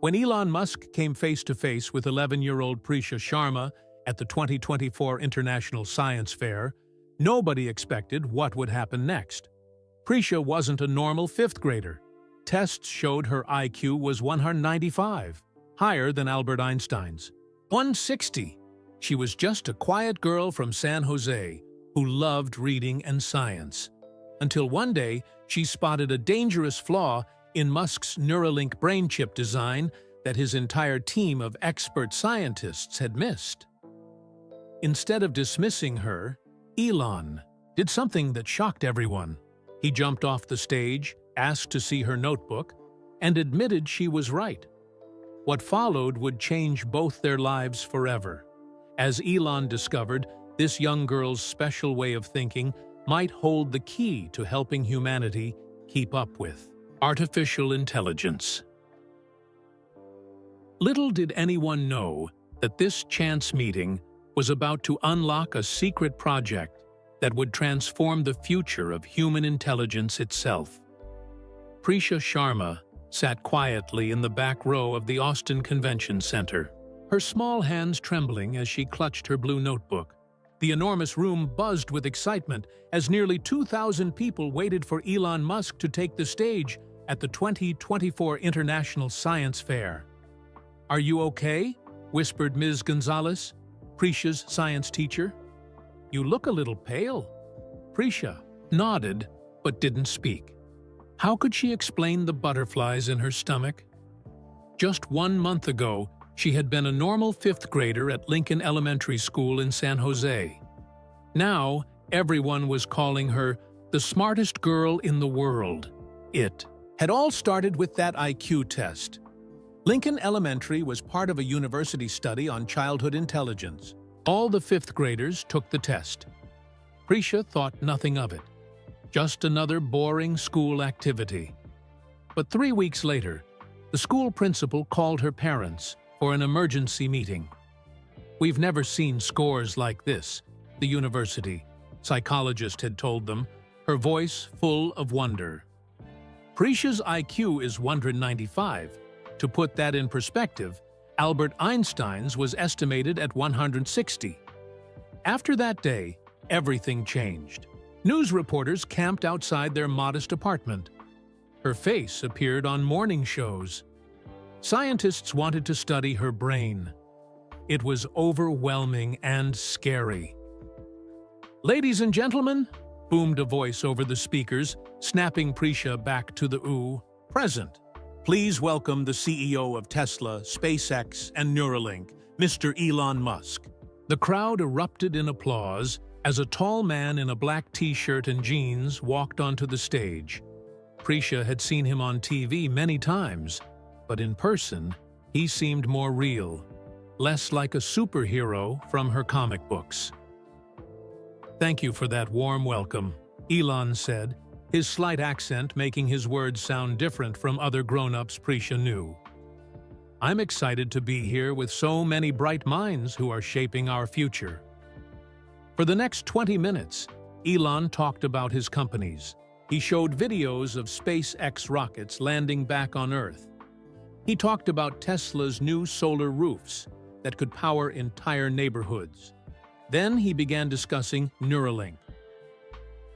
When Elon Musk came face-to-face with 11-year-old Prisha Sharma at the 2024 International Science Fair, nobody expected what would happen next. Prisha wasn't a normal fifth grader. Tests showed her IQ was 195, higher than Albert Einstein's. 160. She was just a quiet girl from San Jose who loved reading and science. Until one day, she spotted a dangerous flaw in Musk's Neuralink brain chip design that his entire team of expert scientists had missed. Instead of dismissing her, Elon did something that shocked everyone. He jumped off the stage, asked to see her notebook, and admitted she was right. What followed would change both their lives forever. As Elon discovered, this young girl's special way of thinking might hold the key to helping humanity keep up with artificial intelligence. Little did anyone know that this chance meeting was about to unlock a secret project that would transform the future of human intelligence itself. Prisha Sharma sat quietly in the back row of the Austin Convention Center, her small hands trembling as she clutched her blue notebook. The enormous room buzzed with excitement as nearly 2,000 people waited for Elon Musk to take the stage at the 2024 International Science Fair. "Are you okay?" whispered Ms. Gonzalez, Prisha's science teacher. "You look a little pale." Prisha nodded but didn't speak. How could she explain the butterflies in her stomach? Just 1 month ago, she had been a normal fifth grader at Lincoln Elementary School in San Jose. Now, everyone was calling her the smartest girl in the world. It had all started with that IQ test. Lincoln Elementary was part of a university study on childhood intelligence. All the fifth graders took the test. Prisha thought nothing of it. Just another boring school activity. But 3 weeks later, the school principal called her parents for an emergency meeting. "We've never seen scores like this," the university psychologist had told them, her voice full of wonder. Prisha's IQ is 195. To put that in perspective, Albert Einstein's was estimated at 160. After that day, everything changed. News reporters camped outside their modest apartment. Her face appeared on morning shows. Scientists wanted to study her brain. It was overwhelming and scary. "Ladies and gentlemen," boomed a voice over the speakers, snapping Prisha back to the present. "Please welcome the CEO of Tesla, SpaceX, and Neuralink, Mr. Elon Musk." The crowd erupted in applause as a tall man in a black t-shirt and jeans walked onto the stage. Prisha had seen him on TV many times, but in person, he seemed more real, less like a superhero from her comic books. "Thank you for that warm welcome," Elon said, his slight accent making his words sound different from other grown-ups Prisha knew. "I'm excited to be here with so many bright minds who are shaping our future." For the next 20 minutes, Elon talked about his companies. He showed videos of SpaceX rockets landing back on Earth. He talked about Tesla's new solar roofs that could power entire neighborhoods. Then he began discussing Neuralink.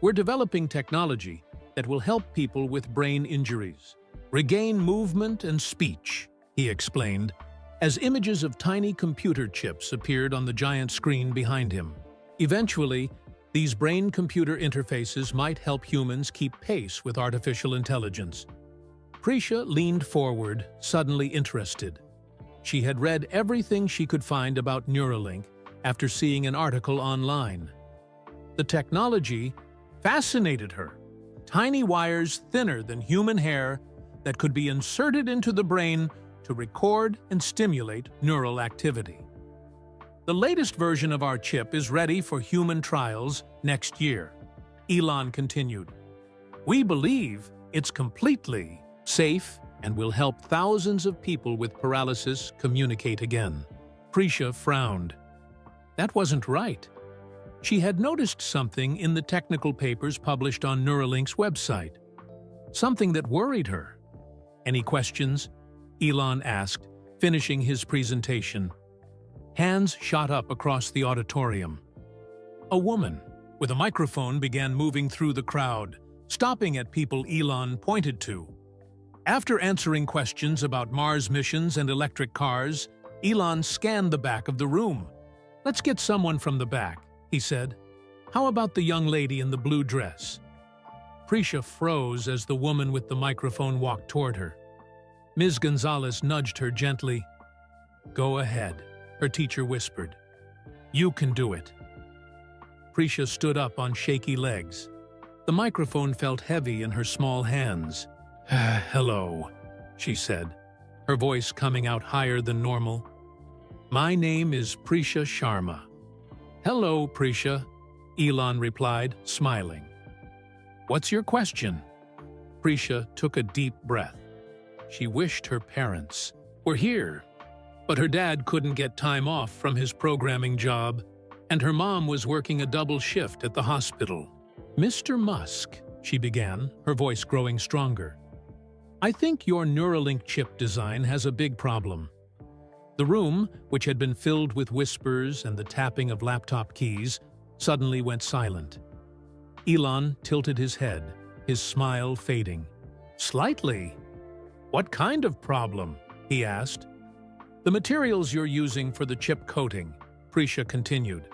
"We're developing technology that will help people with brain injuries regain movement and speech," he explained, as images of tiny computer chips appeared on the giant screen behind him. Eventually, these brain-computer interfaces might help humans keep pace with artificial intelligence. Prisha leaned forward, suddenly interested. She had read everything she could find about Neuralink after seeing an article online. The technology fascinated her. Tiny wires thinner than human hair that could be inserted into the brain to record and stimulate neural activity. "The latest version of our chip is ready for human trials next year," Elon continued. "We believe it's completely safe and will help thousands of people with paralysis communicate again." Prisha frowned. That wasn't right. She had noticed something in the technical papers published on Neuralink's website. Something that worried her. "Any questions?" Elon asked, finishing his presentation. Hands shot up across the auditorium. A woman with a microphone began moving through the crowd, stopping at people Elon pointed to. After answering questions about Mars missions and electric cars, Elon scanned the back of the room. "Let's get someone from the back," he said. "How about the young lady in the blue dress?" Prisha froze as the woman with the microphone walked toward her. Ms. Gonzalez nudged her gently. "Go ahead," her teacher whispered. "You can do it." Prisha stood up on shaky legs. The microphone felt heavy in her small hands. "Hello," she said, her voice coming out higher than normal. "My name is Prisha Sharma." "Hello, Prisha," Elon replied, smiling. "What's your question?" Prisha took a deep breath. She wished her parents were here, but her dad couldn't get time off from his programming job, and her mom was working a double shift at the hospital. "Mr. Musk," she began, her voice growing stronger, "I think your Neuralink chip design has a big problem." The room, which had been filled with whispers and the tapping of laptop keys, suddenly went silent. Elon tilted his head, his smile fading. "Slightly? What kind of problem?" he asked. "The materials you're using for the chip coating," Prisha continued.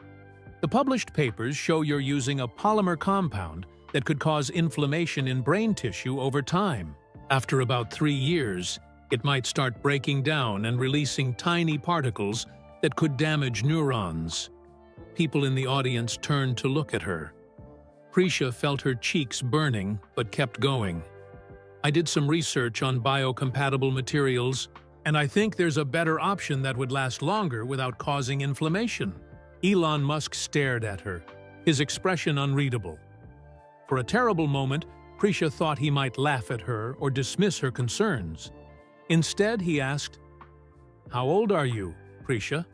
"The published papers show you're using a polymer compound that could cause inflammation in brain tissue over time. After about 3 years, it might start breaking down and releasing tiny particles that could damage neurons." People in the audience turned to look at her. Prisha felt her cheeks burning, but kept going. "I did some research on biocompatible materials, and I think there's a better option that would last longer without causing inflammation." Elon Musk stared at her, his expression unreadable. For a terrible moment, Prisha thought he might laugh at her or dismiss her concerns. Instead, he asked, "How old are you, Prisha?"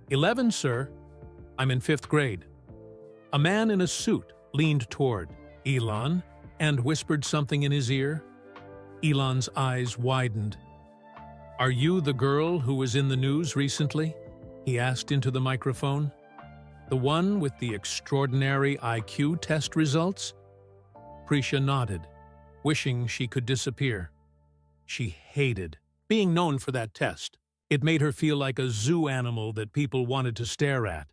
11, sir. I'm in 5th grade." A man in a suit leaned toward Elon and whispered something in his ear. Elon's eyes widened. "Are you the girl who was in the news recently?" he asked into the microphone. "The one with the extraordinary IQ test results?" Prisha nodded, wishing she could disappear. She hated being known for that test. It made her feel like a zoo animal that people wanted to stare at.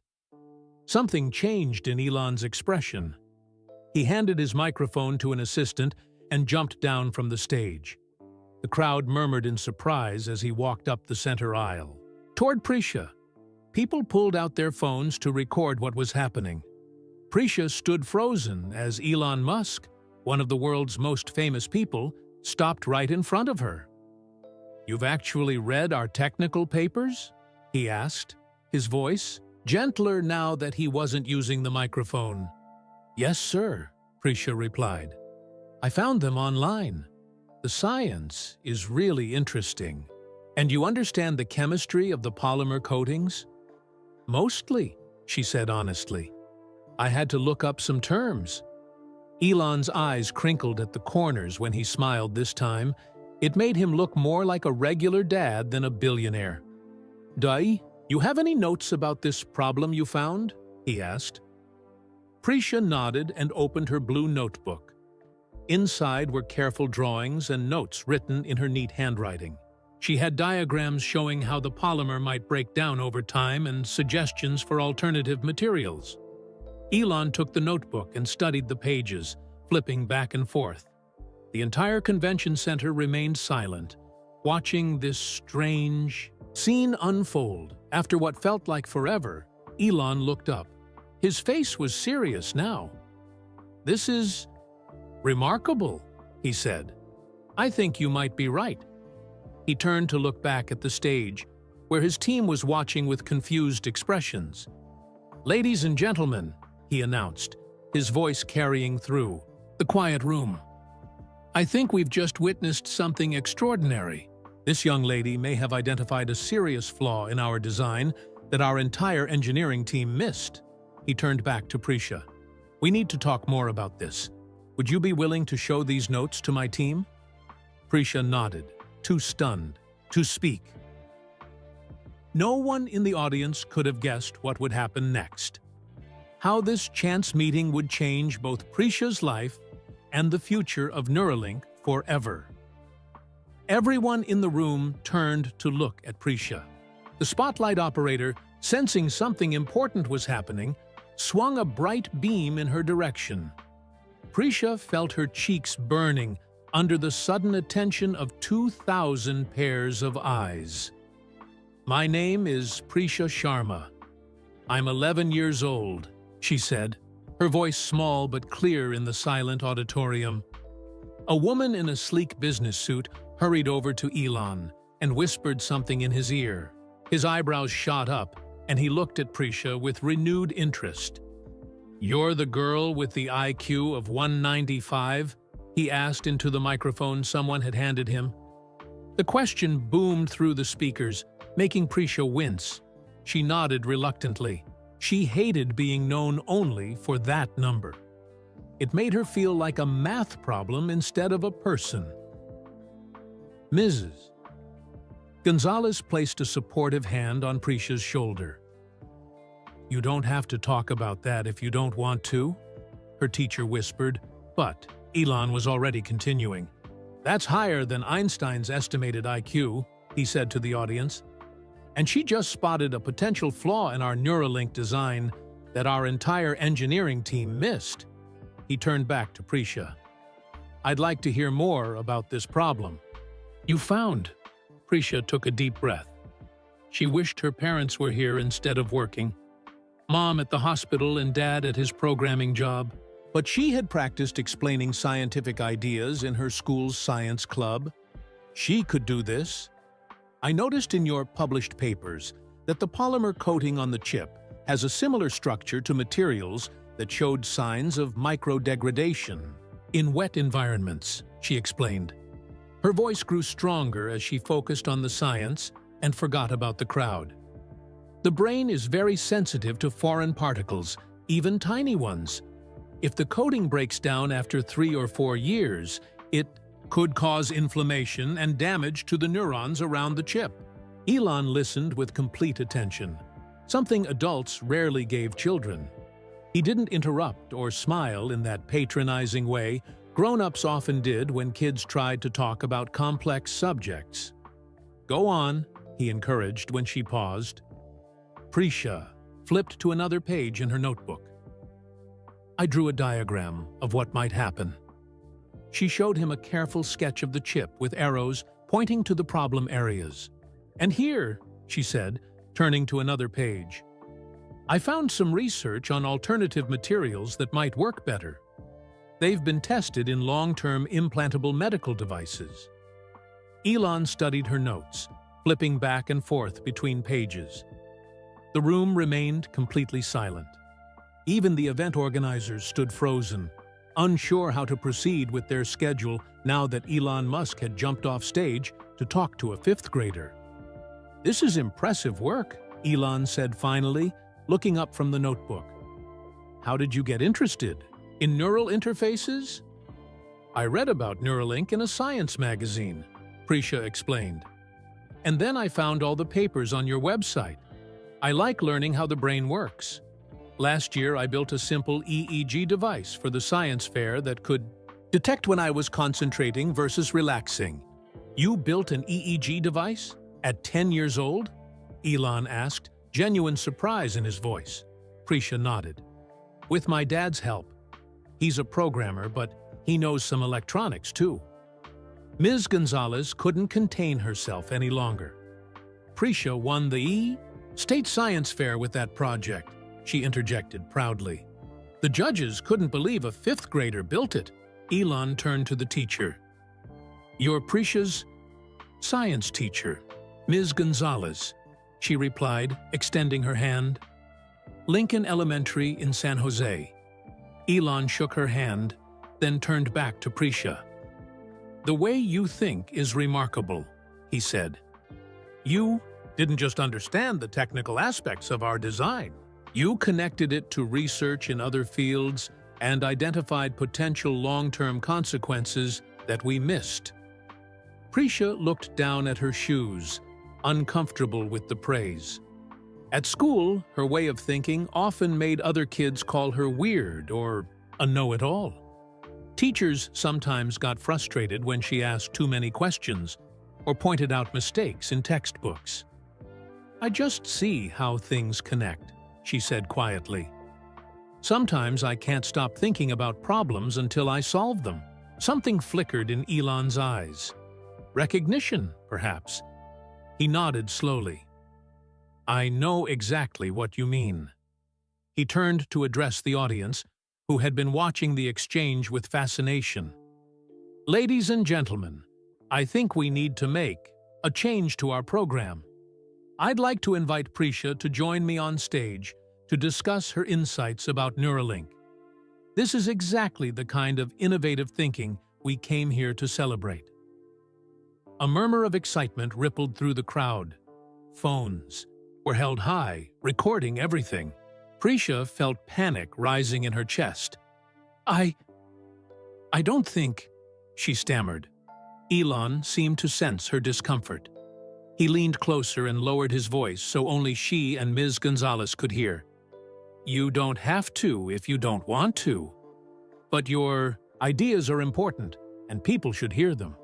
Something changed in Elon's expression. He handed his microphone to an assistant and jumped down from the stage. The crowd murmured in surprise as he walked up the center aisle. Toward Prisha, people pulled out their phones to record what was happening. Prisha stood frozen as Elon Musk, one of the world's most famous people, stopped right in front of her. "You've actually read our technical papers?" he asked, his voice gentler now that he wasn't using the microphone. "Yes, sir," Prisha replied. "I found them online. The science is really interesting. And you understand the chemistry of the polymer coatings?" "Mostly," she said honestly. "I had to look up some terms." Elon's eyes crinkled at the corners when he smiled this time. It made him look more like a regular dad than a billionaire. "Dai, you have any notes about this problem you found?" he asked. Prisha nodded and opened her blue notebook. Inside were careful drawings and notes written in her neat handwriting. She had diagrams showing how the polymer might break down over time and suggestions for alternative materials. Elon took the notebook and studied the pages, flipping back and forth. The entire convention center remained silent, watching this strange scene unfold. After what felt like forever, Elon looked up. His face was serious now. "This is remarkable," he said. "I think you might be right." He turned to look back at the stage, where his team was watching with confused expressions. "Ladies and gentlemen," he announced, his voice carrying through the quiet room, "I think we've just witnessed something extraordinary. This young lady may have identified a serious flaw in our design that our entire engineering team missed." He turned back to Prisha. "We need to talk more about this. Would you be willing to show these notes to my team?" Prisha nodded, too stunned to speak. No one in the audience could have guessed what would happen next. How this chance meeting would change both Prisha's life and the future of Neuralink forever. Everyone in the room turned to look at Prisha. The spotlight operator, sensing something important was happening, swung a bright beam in her direction. Prisha felt her cheeks burning under the sudden attention of 2,000 pairs of eyes. "My name is Prisha Sharma. I'm 11 years old," she said, her voice small but clear in the silent auditorium. A woman in a sleek business suit hurried over to Elon and whispered something in his ear. His eyebrows shot up, and he looked at Prisha with renewed interest. "You're the girl with the IQ of 195? He asked into the microphone someone had handed him. The question boomed through the speakers, making Prisha wince. She nodded reluctantly. She hated being known only for that number. It made her feel like a math problem instead of a person. "Mrs." Gonzalez placed a supportive hand on Prisha's shoulder. "You don't have to talk about that if you don't want to," her teacher whispered, but Elon was already continuing. "That's higher than Einstein's estimated IQ," he said to the audience. "And she just spotted a potential flaw in our Neuralink design that our entire engineering team missed." He turned back to Prisha. "I'd like to hear more about this problem." "You found?" Prisha took a deep breath. She wished her parents were here instead of working. Mom at the hospital and Dad at his programming job. But she had practiced explaining scientific ideas in her school's science club. She could do this. "I noticed in your published papers that the polymer coating on the chip has a similar structure to materials that showed signs of microdegradation in wet environments," she explained. Her voice grew stronger as she focused on the science and forgot about the crowd. "The brain is very sensitive to foreign particles, even tiny ones. If the coating breaks down after 3 or 4 years, it could cause inflammation and damage to the neurons around the chip." Elon listened with complete attention, something adults rarely gave children. He didn't interrupt or smile in that patronizing way grown-ups often did when kids tried to talk about complex subjects. "Go on," he encouraged when she paused. Prisha flipped to another page in her notebook. "I drew a diagram of what might happen." She showed him a careful sketch of the chip with arrows pointing to the problem areas. "And here," she said, turning to another page, "I found some research on alternative materials that might work better. They've been tested in long-term implantable medical devices." Elon studied her notes, flipping back and forth between pages. The room remained completely silent. Even the event organizers stood frozen, unsure how to proceed with their schedule now that Elon Musk had jumped off stage to talk to a 5th grader. "This is impressive work," Elon said finally, looking up from the notebook. "How did you get interested? In neural interfaces?" "I read about Neuralink in a science magazine," Prisha explained. "And then I found all the papers on your website. I like learning how the brain works. Last year, I built a simple EEG device for the science fair that could detect when I was concentrating versus relaxing." "You built an EEG device? At 10 years old?" Elon asked, genuine surprise in his voice. Prisha nodded. "With my dad's help. He's a programmer, but he knows some electronics too." Ms. Gonzalez couldn't contain herself any longer. "Prisha won the State Science Fair with that project," she interjected proudly. "The judges couldn't believe a 5th grader built it." Elon turned to the teacher. "You're Prisha's science teacher, Ms. Gonzalez," she replied, extending her hand. "Lincoln Elementary in San Jose." Elon shook her hand, then turned back to Prisha. "The way you think is remarkable," he said. "You didn't just understand the technical aspects of our design. You connected it to research in other fields and identified potential long-term consequences that we missed." Prisha looked down at her shoes, uncomfortable with the praise. At school, her way of thinking often made other kids call her weird or a know-it-all. Teachers sometimes got frustrated when she asked too many questions or pointed out mistakes in textbooks. "I just see how things connect," she said quietly. "Sometimes I can't stop thinking about problems until I solve them." Something flickered in Elon's eyes. Recognition, perhaps. He nodded slowly. "I know exactly what you mean." He turned to address the audience, who had been watching the exchange with fascination. "Ladies and gentlemen, I think we need to make a change to our program. I'd like to invite Prisha to join me on stage to discuss her insights about Neuralink. This is exactly the kind of innovative thinking we came here to celebrate." A murmur of excitement rippled through the crowd. Phones were held high, recording everything. Prisha felt panic rising in her chest. I don't think," she stammered. Elon seemed to sense her discomfort. He leaned closer and lowered his voice so only she and Ms. Gonzalez could hear. "You don't have to if you don't want to. But your ideas are important, and people should hear them.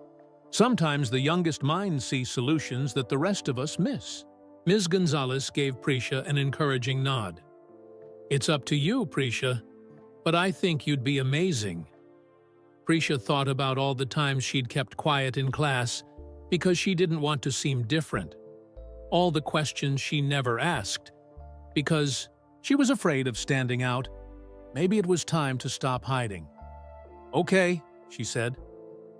Sometimes the youngest minds see solutions that the rest of us miss." Ms. Gonzalez gave Prisha an encouraging nod. "It's up to you, Prisha, but I think you'd be amazing." Prisha thought about all the times she'd kept quiet in class because she didn't want to seem different. All the questions she never asked because she was afraid of standing out. Maybe it was time to stop hiding. "Okay," she said.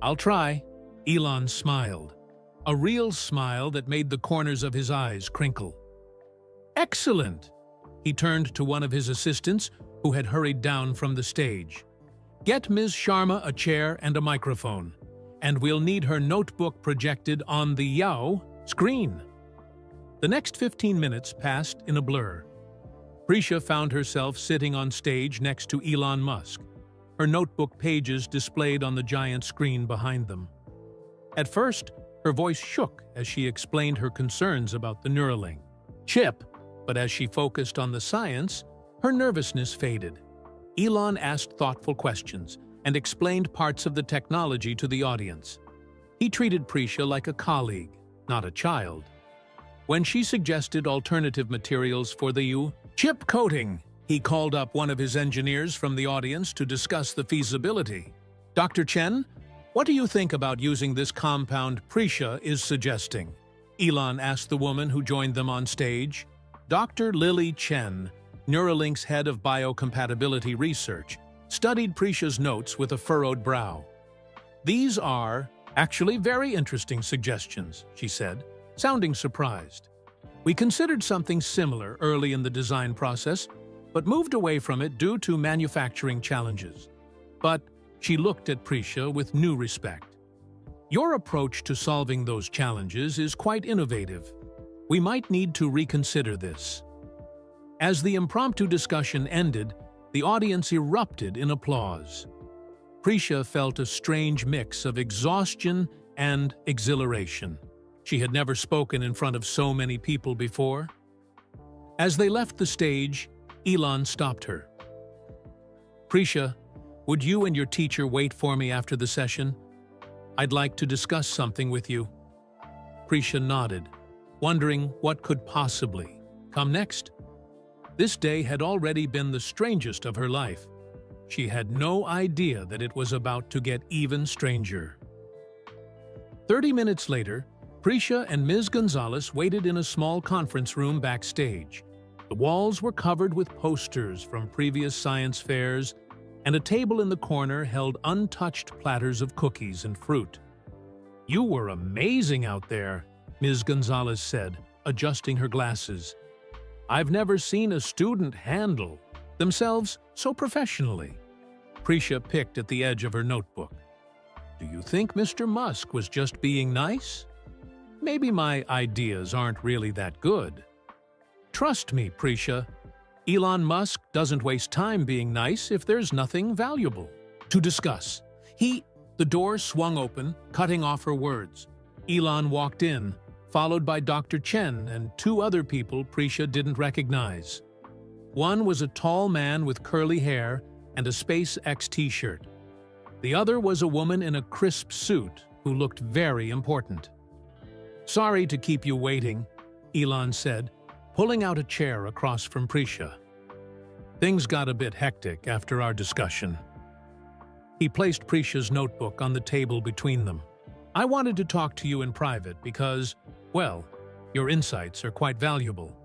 "I'll try." Elon smiled, a real smile that made the corners of his eyes crinkle. "Excellent!" He turned to one of his assistants who had hurried down from the stage. "Get Ms. Sharma a chair and a microphone, and we'll need her notebook projected on the Yao screen." The next 15 minutes passed in a blur. Prisha found herself sitting on stage next to Elon Musk, her notebook pages displayed on the giant screen behind them. At first, her voice shook as she explained her concerns about the Neuralink chip, but as she focused on the science, her nervousness faded. Elon asked thoughtful questions and explained parts of the technology to the audience. He treated Prisha like a colleague, not a child. When she suggested alternative materials for the chip coating, he called up one of his engineers from the audience to discuss the feasibility. "Dr. Chen, what do you think about using this compound Prisha is suggesting?" Elon asked the woman who joined them on stage. Dr. Lily Chen, Neuralink's head of biocompatibility research, studied Prisha's notes with a furrowed brow. "These are actually very interesting suggestions," she said, sounding surprised. "We considered something similar early in the design process, but moved away from it due to manufacturing challenges." But she looked at Prisha with new respect. "Your approach to solving those challenges is quite innovative. We might need to reconsider this." As the impromptu discussion ended, the audience erupted in applause. Prisha felt a strange mix of exhaustion and exhilaration. She had never spoken in front of so many people before. As they left the stage, Elon stopped her. "Prisha, would you and your teacher wait for me after the session? I'd like to discuss something with you." Prisha nodded, wondering what could possibly come next. This day had already been the strangest of her life. She had no idea that it was about to get even stranger. 30 minutes later, Prisha and Ms. Gonzalez waited in a small conference room backstage. The walls were covered with posters from previous science fairs, and a table in the corner held untouched platters of cookies and fruit. "You were amazing out there," Ms. Gonzalez said, adjusting her glasses. "I've never seen a student handle themselves so professionally." Prisha picked at the edge of her notebook. "Do you think Mr. Musk was just being nice? Maybe my ideas aren't really that good." "Trust me, Prisha, Elon Musk doesn't waste time being nice if there's nothing valuable to discuss." The door swung open, cutting off her words. Elon walked in, followed by Dr. Chen and two other people Prisha didn't recognize. One was a tall man with curly hair and a SpaceX t-shirt. The other was a woman in a crisp suit who looked very important. "Sorry to keep you waiting," Elon said, pulling out a chair across from Prisha. "Things got a bit hectic after our discussion." He placed Prisha's notebook on the table between them. "I wanted to talk to you in private because, well, your insights are quite valuable."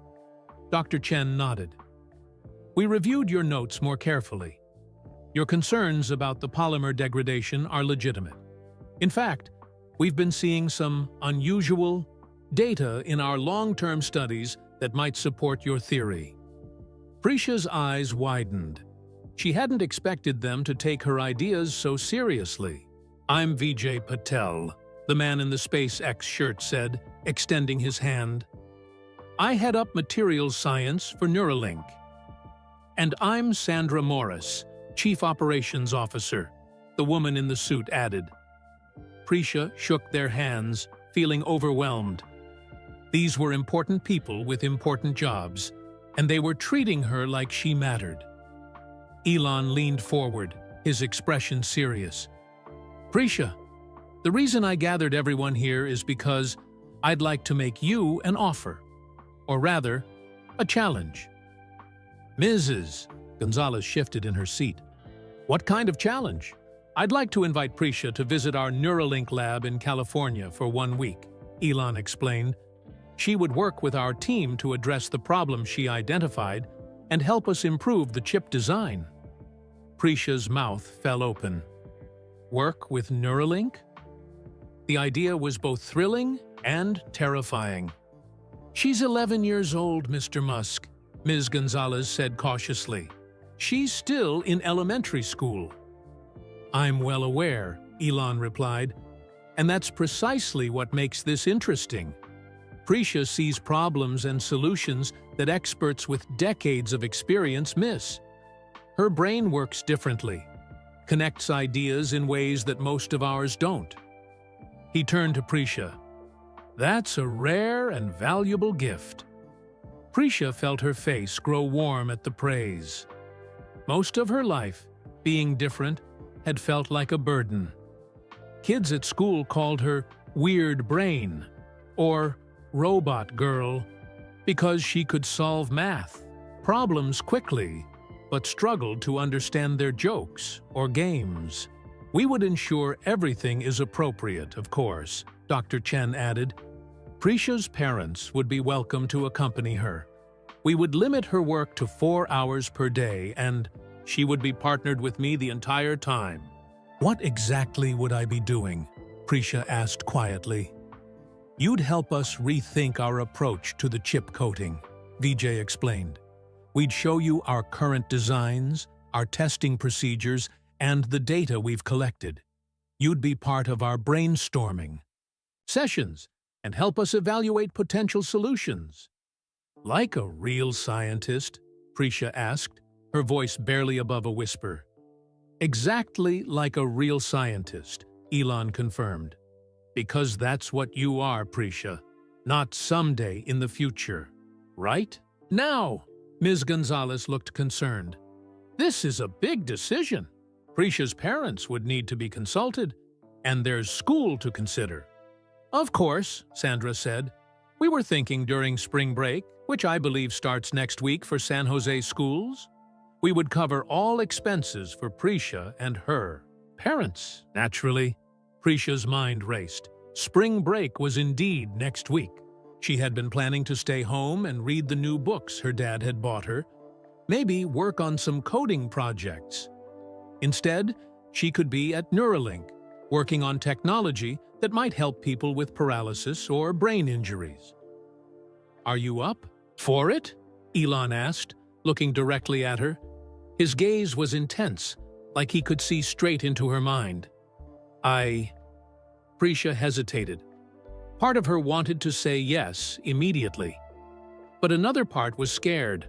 Dr. Chen nodded. "We reviewed your notes more carefully. Your concerns about the polymer degradation are legitimate. In fact, we've been seeing some unusual data in our long-term studies that might support your theory." Prisha's eyes widened. She hadn't expected them to take her ideas so seriously. "I'm Vijay Patel," the man in the SpaceX shirt said, extending his hand. "I head up materials science for Neuralink." "And I'm Sandra Morris, Chief Operations Officer," the woman in the suit added. Prisha shook their hands, feeling overwhelmed. These were important people with important jobs, and they were treating her like she mattered. Elon leaned forward, his expression serious. "Prisha, the reason I gathered everyone here is because I'd like to make you an offer. Or rather, a challenge." "Mrs." Gonzalez shifted in her seat. "What kind of challenge?" "I'd like to invite Prisha to visit our Neuralink lab in California for 1 week," Elon explained. "She would work with our team to address the problem she identified and help us improve the chip design." Prisha's mouth fell open. Work with Neuralink? The idea was both thrilling and terrifying. "She's 11 years old, Mr. Musk," Ms. Gonzalez said cautiously. "She's still in elementary school." "I'm well aware," Elon replied, "and that's precisely what makes this interesting. Prisha sees problems and solutions that experts with decades of experience miss. Her brain works differently, connects ideas in ways that most of ours don't." He turned to Prisha. "That's a rare and valuable gift." Prisha felt her face grow warm at the praise. Most of her life, being different, had felt like a burden. Kids at school called her weird brain or robot girl because she could solve math problems quickly but struggled to understand their jokes or games. "We would ensure everything is appropriate, of course," Dr. Chen added. "Prisha's parents would be welcome to accompany her. We would limit her work to 4 hours per day and she would be partnered with me the entire time." "What exactly would I be doing?" Prisha asked quietly. "You'd help us rethink our approach to the chip coating," Vijay explained. "We'd show you our current designs, our testing procedures, and the data we've collected. You'd be part of our brainstorming sessions and help us evaluate potential solutions." "Like a real scientist?" Prisha asked, her voice barely above a whisper. "Exactly like a real scientist," Elon confirmed. "Because that's what you are, Prisha. Not someday in the future. Right? Now!" Ms. Gonzalez looked concerned. "This is a big decision. Prisha's parents would need to be consulted, and there's school to consider." "Of course," Sandra said. "We were thinking during spring break, which I believe starts next week for San Jose schools. We would cover all expenses for Prisha and her parents, naturally." Prisha's mind raced. Spring break was indeed next week. She had been planning to stay home and read the new books her dad had bought her, maybe work on some coding projects. Instead, she could be at Neuralink, working on technology that might help people with paralysis or brain injuries. "Are you up for it?" Elon asked, looking directly at her. His gaze was intense, like he could see straight into her mind. Prisha hesitated. Part of her wanted to say yes immediately, but another part was scared.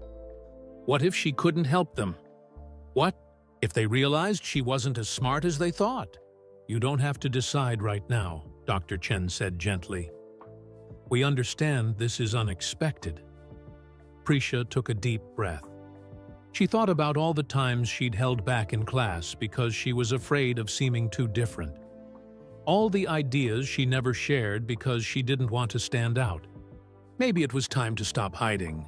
What if she couldn't help them? What if they realized she wasn't as smart as they thought? "You don't have to decide right now," Dr. Chen said gently. "We understand this is unexpected." Prisha took a deep breath. She thought about all the times she'd held back in class because she was afraid of seeming too different. All the ideas she never shared because she didn't want to stand out. Maybe it was time to stop hiding.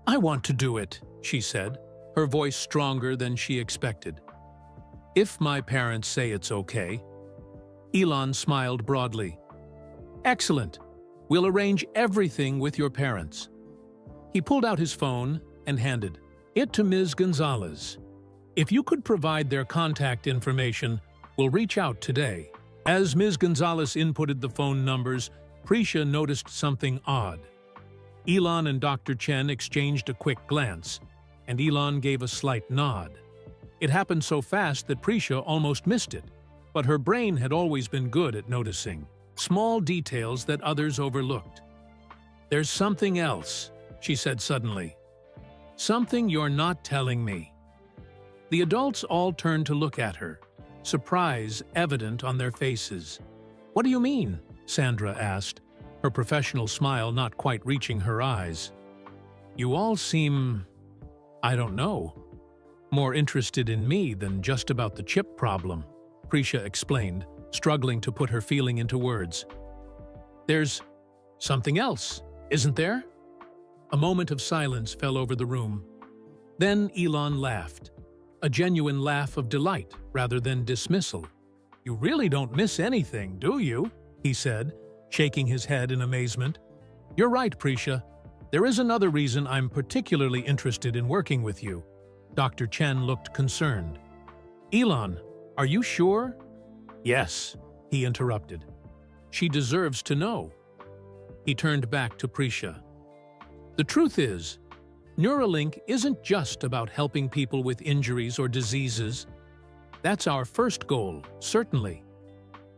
"I want to do it," she said, her voice stronger than she expected. "If my parents say it's okay." Elon smiled broadly. "Excellent. We'll arrange everything with your parents." He pulled out his phone and handed it to Ms. Gonzalez. "If you could provide their contact information, we'll reach out today." As Ms. Gonzalez inputted the phone numbers, Prisha noticed something odd. Elon and Dr. Chen exchanged a quick glance, and Elon gave a slight nod. It happened so fast that Prisha almost missed it, but her brain had always been good at noticing small details that others overlooked. "There's something else," she said suddenly. "Something you're not telling me." The adults all turned to look at her, surprise evident on their faces. "What do you mean?" Sandra asked, her professional smile not quite reaching her eyes. "You all seem, I don't know, more interested in me than just about the chip problem," Prisha explained, struggling to put her feeling into words. "There's something else, isn't there?" A moment of silence fell over the room. Then Elon laughed, a genuine laugh of delight rather than dismissal. "You really don't miss anything, do you?" he said, shaking his head in amazement. "You're right, Prisha. There is another reason I'm particularly interested in working with you." Dr. Chen looked concerned. "Elon, are you sure?" "Yes," he interrupted. "She deserves to know." He turned back to Prisha. "The truth is, Neuralink isn't just about helping people with injuries or diseases. That's our first goal, certainly.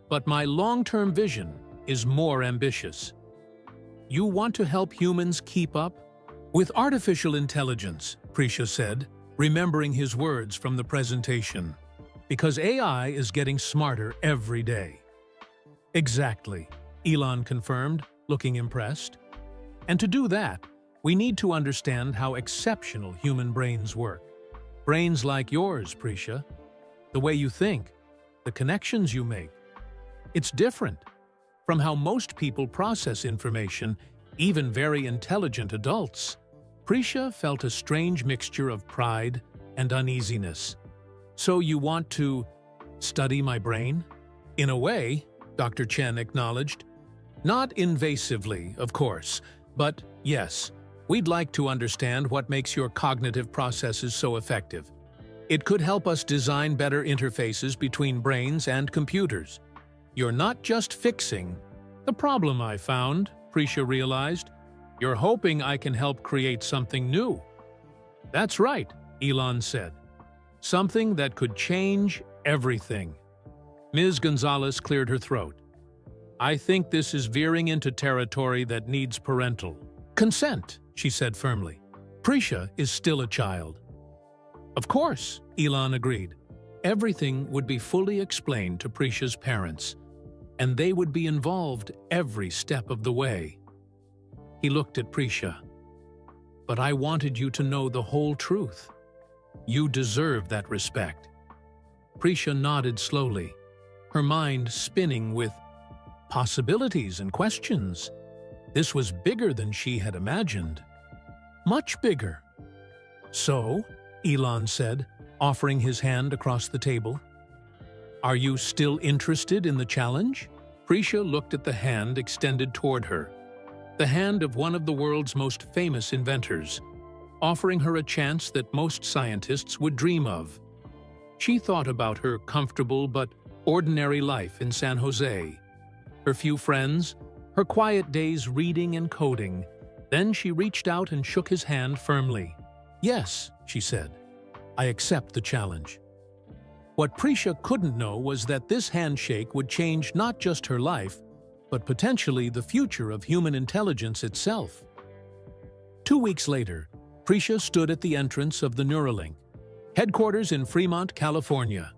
But my long-term vision is more ambitious. You want to help humans keep up with artificial intelligence," Prisha said, remembering his words from the presentation, "because AI is getting smarter every day." "Exactly," Elon confirmed, looking impressed. "And to do that, we need to understand how exceptional human brains work. Brains like yours, Prisha. The way you think, the connections you make. It's different from how most people process information, even very intelligent adults." Prisha felt a strange mixture of pride and uneasiness. "So you want to study my brain?" "In a way," Dr. Chen acknowledged. "Not invasively, of course, but yes, we'd like to understand what makes your cognitive processes so effective. It could help us design better interfaces between brains and computers. You're not just fixing the problem I found," Prisha realized. "You're hoping I can help create something new." "That's right," Elon said. "Something that could change everything." Ms. Gonzalez cleared her throat. "I think this is veering into territory that needs parental consent," she said firmly. "Prisha is still a child." "Of course," Elon agreed. Everything would be fully explained to Prisha's parents, and they would be involved every step of the way. He looked at Prisha. "But I wanted you to know the whole truth. You deserve that respect." Prisha nodded slowly, her mind spinning with possibilities and questions. This was bigger than she had imagined. Much bigger. "So," Elon said, offering his hand across the table, "are you still interested in the challenge?" Prisha looked at the hand extended toward her, the hand of one of the world's most famous inventors, offering her a chance that most scientists would dream of. She thought about her comfortable but ordinary life in San Jose, her few friends, her quiet days reading and coding. Then she reached out and shook his hand firmly. "Yes," she said, "I accept the challenge." What Prisha couldn't know was that this handshake would change not just her life, but potentially the future of human intelligence itself. 2 weeks later, Prisha stood at the entrance of the Neuralink, headquarters in Fremont, California.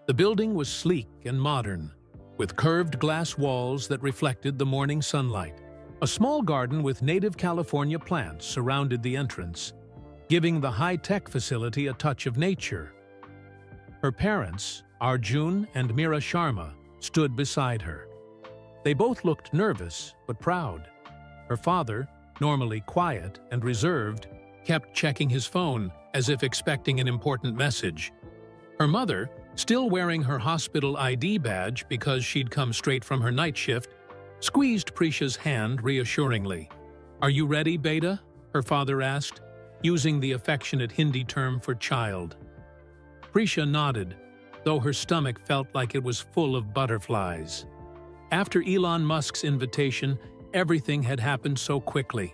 The building was sleek and modern, with curved glass walls that reflected the morning sunlight. A small garden with native California plants surrounded the entrance, giving the high-tech facility a touch of nature. Her parents, Arjun and Meera Sharma, stood beside her. They both looked nervous but proud. Her father, normally quiet and reserved, kept checking his phone as if expecting an important message. Her mother, still wearing her hospital ID badge because she'd come straight from her night shift, squeezed Prisha's hand reassuringly. "Are you ready, Beta?" her father asked, using the affectionate Hindi term for child. Prisha nodded, though her stomach felt like it was full of butterflies. After Elon Musk's invitation, everything had happened so quickly.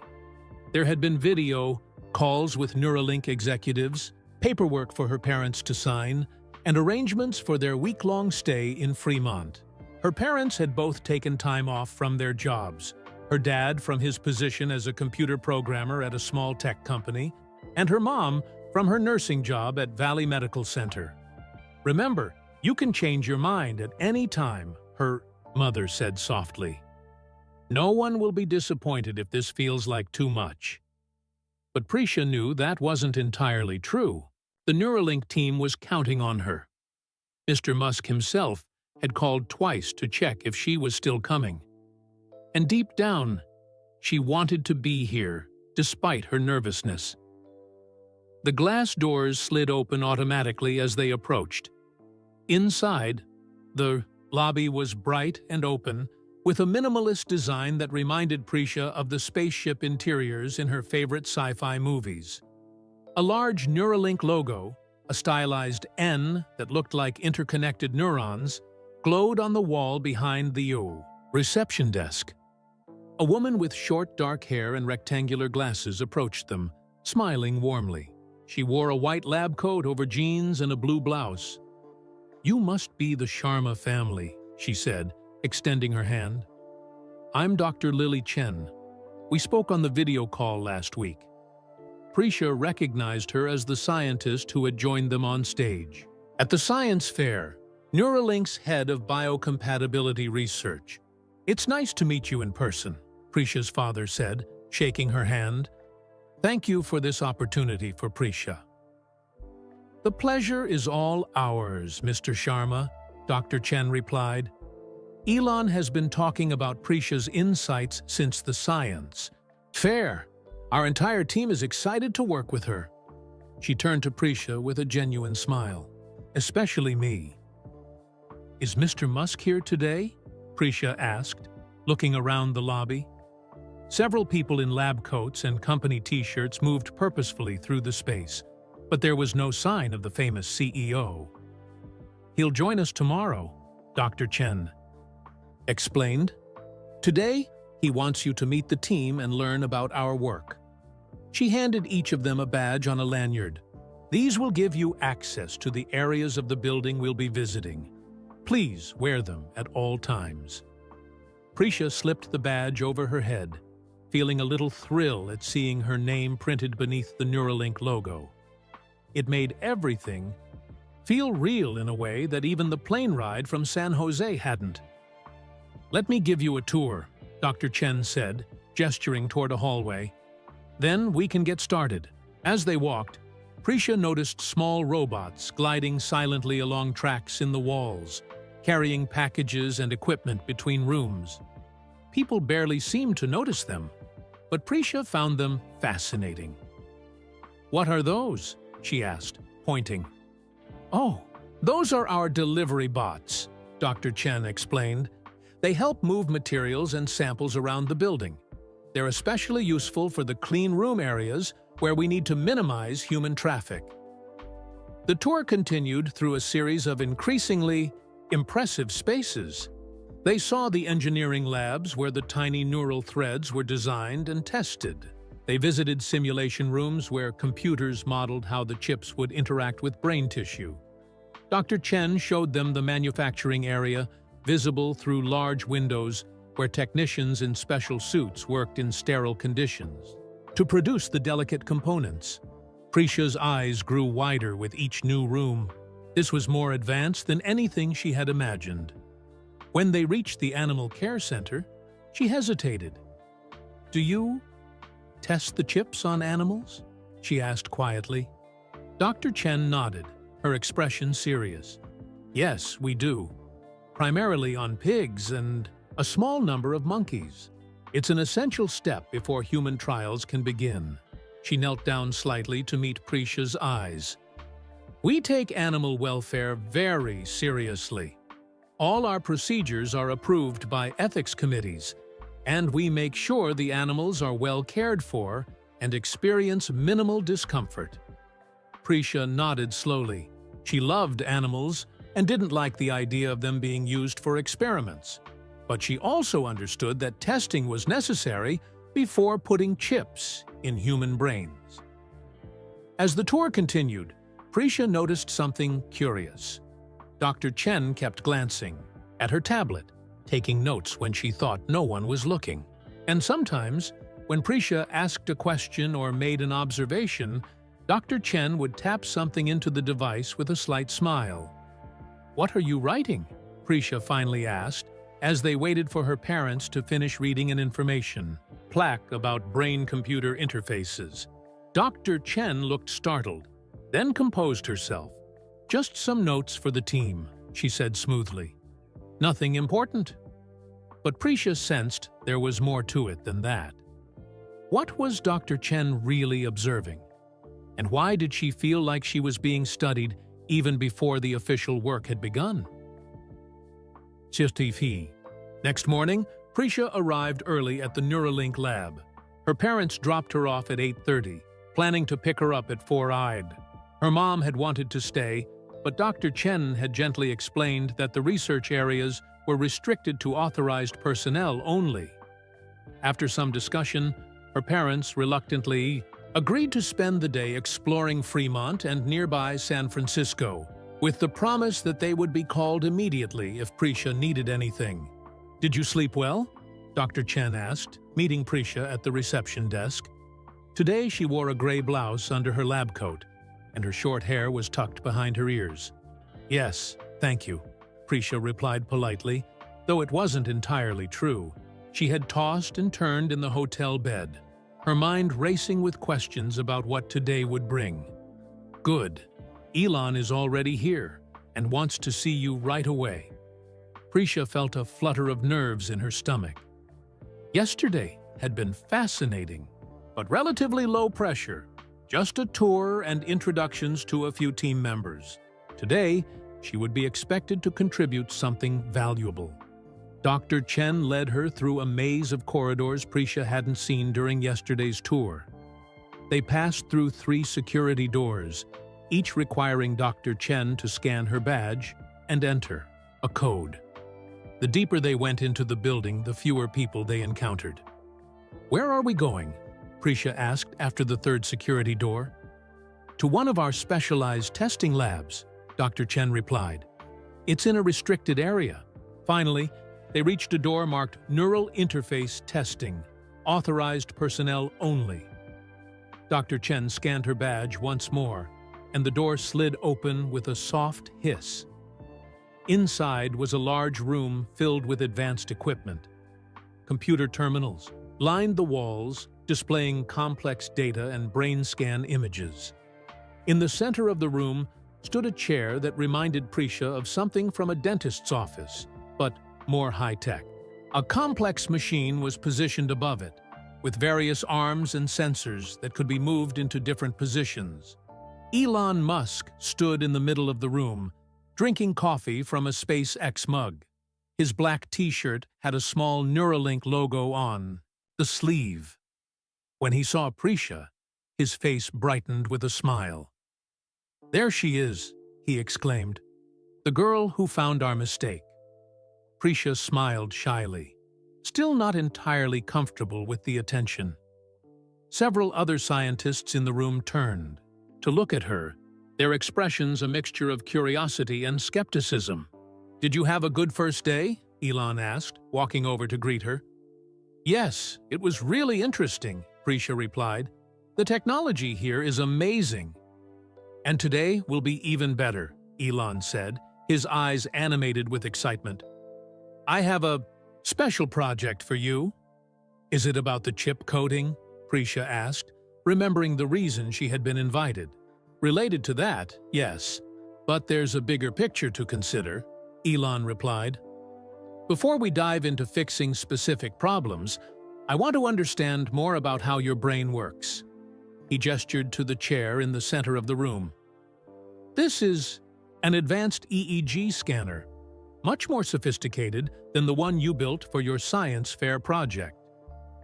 There had been video calls with Neuralink executives, paperwork for her parents to sign, and arrangements for their week-long stay in Fremont. Her parents had both taken time off from their jobs, her dad from his position as a computer programmer at a small tech company, and her mom from her nursing job at Valley Medical Center. "Remember, you can change your mind at any time," her mother said softly. "No one will be disappointed if this feels like too much." But Prisha knew that wasn't entirely true. The Neuralink team was counting on her. Mr. Musk himself had called twice to check if she was still coming. And deep down, she wanted to be here, despite her nervousness. The glass doors slid open automatically as they approached. Inside, the lobby was bright and open, with a minimalist design that reminded Prisha of the spaceship interiors in her favorite sci-fi movies. A large Neuralink logo, a stylized N that looked like interconnected neurons, glowed on the wall behind the reception desk. A woman with short dark hair and rectangular glasses approached them, smiling warmly. She wore a white lab coat over jeans and a blue blouse. "You must be the Sharma family," she said, extending her hand. "I'm Dr. Lily Chen. We spoke on the video call last week." Prisha recognized her as the scientist who had joined them on stage. At the science fair, Neuralink's head of biocompatibility research. "It's nice to meet you in person," Prisha's father said, shaking her hand. "Thank you for this opportunity for Prisha." "The pleasure is all ours, Mr. Sharma," Dr. Chen replied. "Elon has been talking about Prisha's insights since the science fair. Our entire team is excited to work with her." She turned to Prisha with a genuine smile. "Especially me." "Is Mr. Musk here today?" Prisha asked, looking around the lobby. Several people in lab coats and company t-shirts moved purposefully through the space, but there was no sign of the famous CEO. "He'll join us tomorrow," Dr. Chen explained. "Today, he wants you to meet the team and learn about our work." She handed each of them a badge on a lanyard. "These will give you access to the areas of the building we'll be visiting. Please wear them at all times." Prisha slipped the badge over her head, feeling a little thrill at seeing her name printed beneath the Neuralink logo. It made everything feel real in a way that even the plane ride from San Jose hadn't. "Let me give you a tour," Dr. Chen said, gesturing toward a hallway. "Then we can get started." As they walked, Prisha noticed small robots gliding silently along tracks in the walls, carrying packages and equipment between rooms. People barely seemed to notice them, but Prisha found them fascinating. "What are those?" she asked, pointing. "Oh, those are our delivery bots," Dr. Chen explained. "They help move materials and samples around the building. They're especially useful for the clean room areas where we need to minimize human traffic." The tour continued through a series of increasingly impressive spaces. They saw the engineering labs where the tiny neural threads were designed and tested. They visited simulation rooms where computers modeled how the chips would interact with brain tissue. Dr. Chen showed them the manufacturing area, visible through large windows where technicians in special suits worked in sterile conditions to produce the delicate components. Prisha's eyes grew wider with each new room. This was more advanced than anything she had imagined. When they reached the animal care center, she hesitated. "Do you test the chips on animals?" she asked quietly. Dr. Chen nodded, her expression serious. "Yes, we do. Primarily on pigs and a small number of monkeys. It's an essential step before human trials can begin." She knelt down slightly to meet Prisha's eyes. "We take animal welfare very seriously. All our procedures are approved by ethics committees, and we make sure the animals are well cared for and experience minimal discomfort." Prisha nodded slowly. She loved animals and didn't like the idea of them being used for experiments. But she also understood that testing was necessary before putting chips in human brains. As the tour continued, Prisha noticed something curious. Dr. Chen kept glancing at her tablet, taking notes when she thought no one was looking. And sometimes, when Prisha asked a question or made an observation, Dr. Chen would tap something into the device with a slight smile. "What are you writing?" Prisha finally asked, as they waited for her parents to finish reading an information plaque about brain-computer interfaces. Dr. Chen looked startled, then composed herself. "Just some notes for the team," she said smoothly. "Nothing important." But Prisha sensed there was more to it than that. What was Dr. Chen really observing? And why did she feel like she was being studied even before the official work had begun? Next morning, Prisha arrived early at the Neuralink lab. Her parents dropped her off at 8:30, planning to pick her up at 4-eyed. Her mom had wanted to stay, but Dr. Chen had gently explained that the research areas were restricted to authorized personnel only. After some discussion, her parents reluctantly agreed to spend the day exploring Fremont and nearby San Francisco, with the promise that they would be called immediately if Prisha needed anything. "Did you sleep well?" Dr. Chen asked, meeting Prisha at the reception desk. Today she wore a gray blouse under her lab coat, and her short hair was tucked behind her ears. "Yes, thank you," Prisha replied politely, though it wasn't entirely true. She had tossed and turned in the hotel bed, her mind racing with questions about what today would bring. "Good. Elon is already here and wants to see you right away." Prisha felt a flutter of nerves in her stomach. Yesterday had been fascinating, but relatively low pressure, just a tour and introductions to a few team members. Today, she would be expected to contribute something valuable. Dr. Chen led her through a maze of corridors Prisha hadn't seen during yesterday's tour. They passed through 3 security doors, each requiring Dr. Chen to scan her badge and enter a code. The deeper they went into the building, the fewer people they encountered. "Where are we going?" Prisha asked after the 3rd security door. "To one of our specialized testing labs," Dr. Chen replied. "It's in a restricted area." Finally, they reached a door marked Neural Interface Testing, authorized personnel only. Dr. Chen scanned her badge once more, and the door slid open with a soft hiss. Inside was a large room filled with advanced equipment. Computer terminals lined the walls, displaying complex data and brain scan images. In the center of the room stood a chair that reminded Prisha of something from a dentist's office, but more high-tech. A complex machine was positioned above it, with various arms and sensors that could be moved into different positions. Elon Musk stood in the middle of the room, drinking coffee from a SpaceX mug. His black t-shirt had a small Neuralink logo on the sleeve. When he saw Prisha, his face brightened with a smile. "There she is," he exclaimed. "The girl who found our mistake." Prisha smiled shyly, still not entirely comfortable with the attention. Several other scientists in the room turned to look at her, their expressions a mixture of curiosity and skepticism. "Did you have a good first day?" Elon asked, walking over to greet her. "Yes, it was really interesting," Prisha replied. "The technology here is amazing." "And today will be even better," Elon said, his eyes animated with excitement. I have a special project for you. Is it about the chip coating? Prisha asked, remembering the reason she had been invited. Related to that, yes, but there's a bigger picture to consider, Elon replied. Before we dive into fixing specific problems, I want to understand more about how your brain works. He gestured to the chair in the center of the room. This is an advanced EEG scanner, much more sophisticated than the one you built for your science fair project.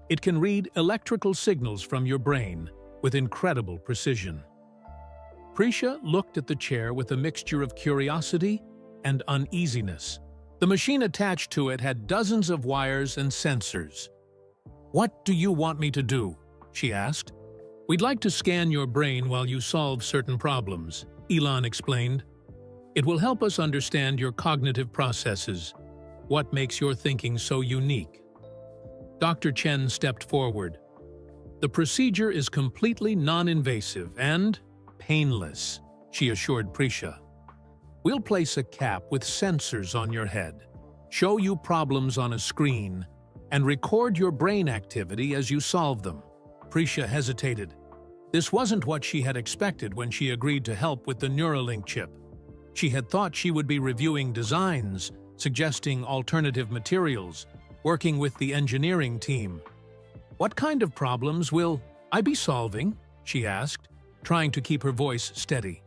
It can read electrical signals from your brain with incredible precision. Prisha looked at the chair with a mixture of curiosity and uneasiness. The machine attached to it had dozens of wires and sensors. "What do you want me to do?" she asked. "We'd like to scan your brain while you solve certain problems," Elon explained. "It will help us understand your cognitive processes. What makes your thinking so unique?" Dr. Chen stepped forward. "The procedure is completely non-invasive and painless," she assured Prisha. "We'll place a cap with sensors on your head, show you problems on a screen, and record your brain activity as you solve them." Prisha hesitated. This wasn't what she had expected when she agreed to help with the Neuralink chip. She had thought she would be reviewing designs, suggesting alternative materials, working with the engineering team. "What kind of problems will I be solving?" she asked, trying to keep her voice steady.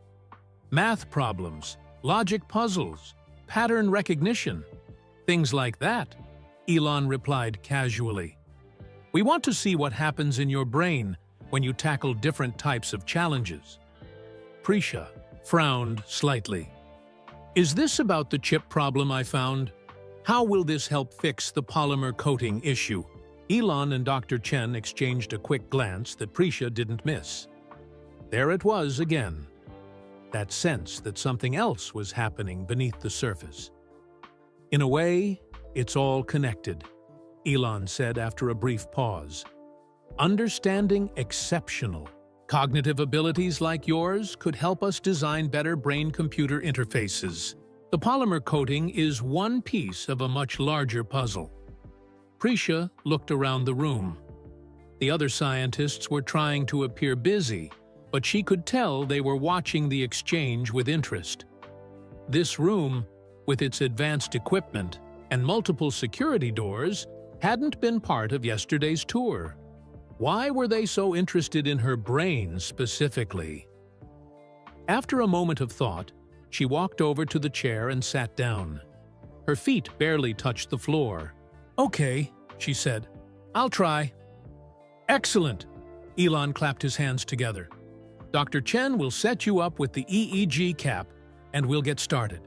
"Math problems, logic puzzles, pattern recognition, things like that," Elon replied casually. "We want to see what happens in your brain when you tackle different types of challenges." Prisha frowned slightly. "Is this about the chip problem I found? How will this help fix the polymer coating issue?" Elon and Dr. Chen exchanged a quick glance that Prisha didn't miss. There it was again, that sense that something else was happening beneath the surface. "In a way, it's all connected," Elon said after a brief pause. "Understanding exceptional, cognitive abilities like yours could help us design better brain-computer interfaces. The polymer coating is one piece of a much larger puzzle." Prisha looked around the room. The other scientists were trying to appear busy, but she could tell they were watching the exchange with interest. This room, with its advanced equipment and multiple security doors, hadn't been part of yesterday's tour. Why were they so interested in her brain specifically? After a moment of thought, she walked over to the chair and sat down. Her feet barely touched the floor. "Okay," she said. "I'll try." "Excellent!" Elon clapped his hands together. "Dr. Chen will set you up with the EEG cap, and we'll get started."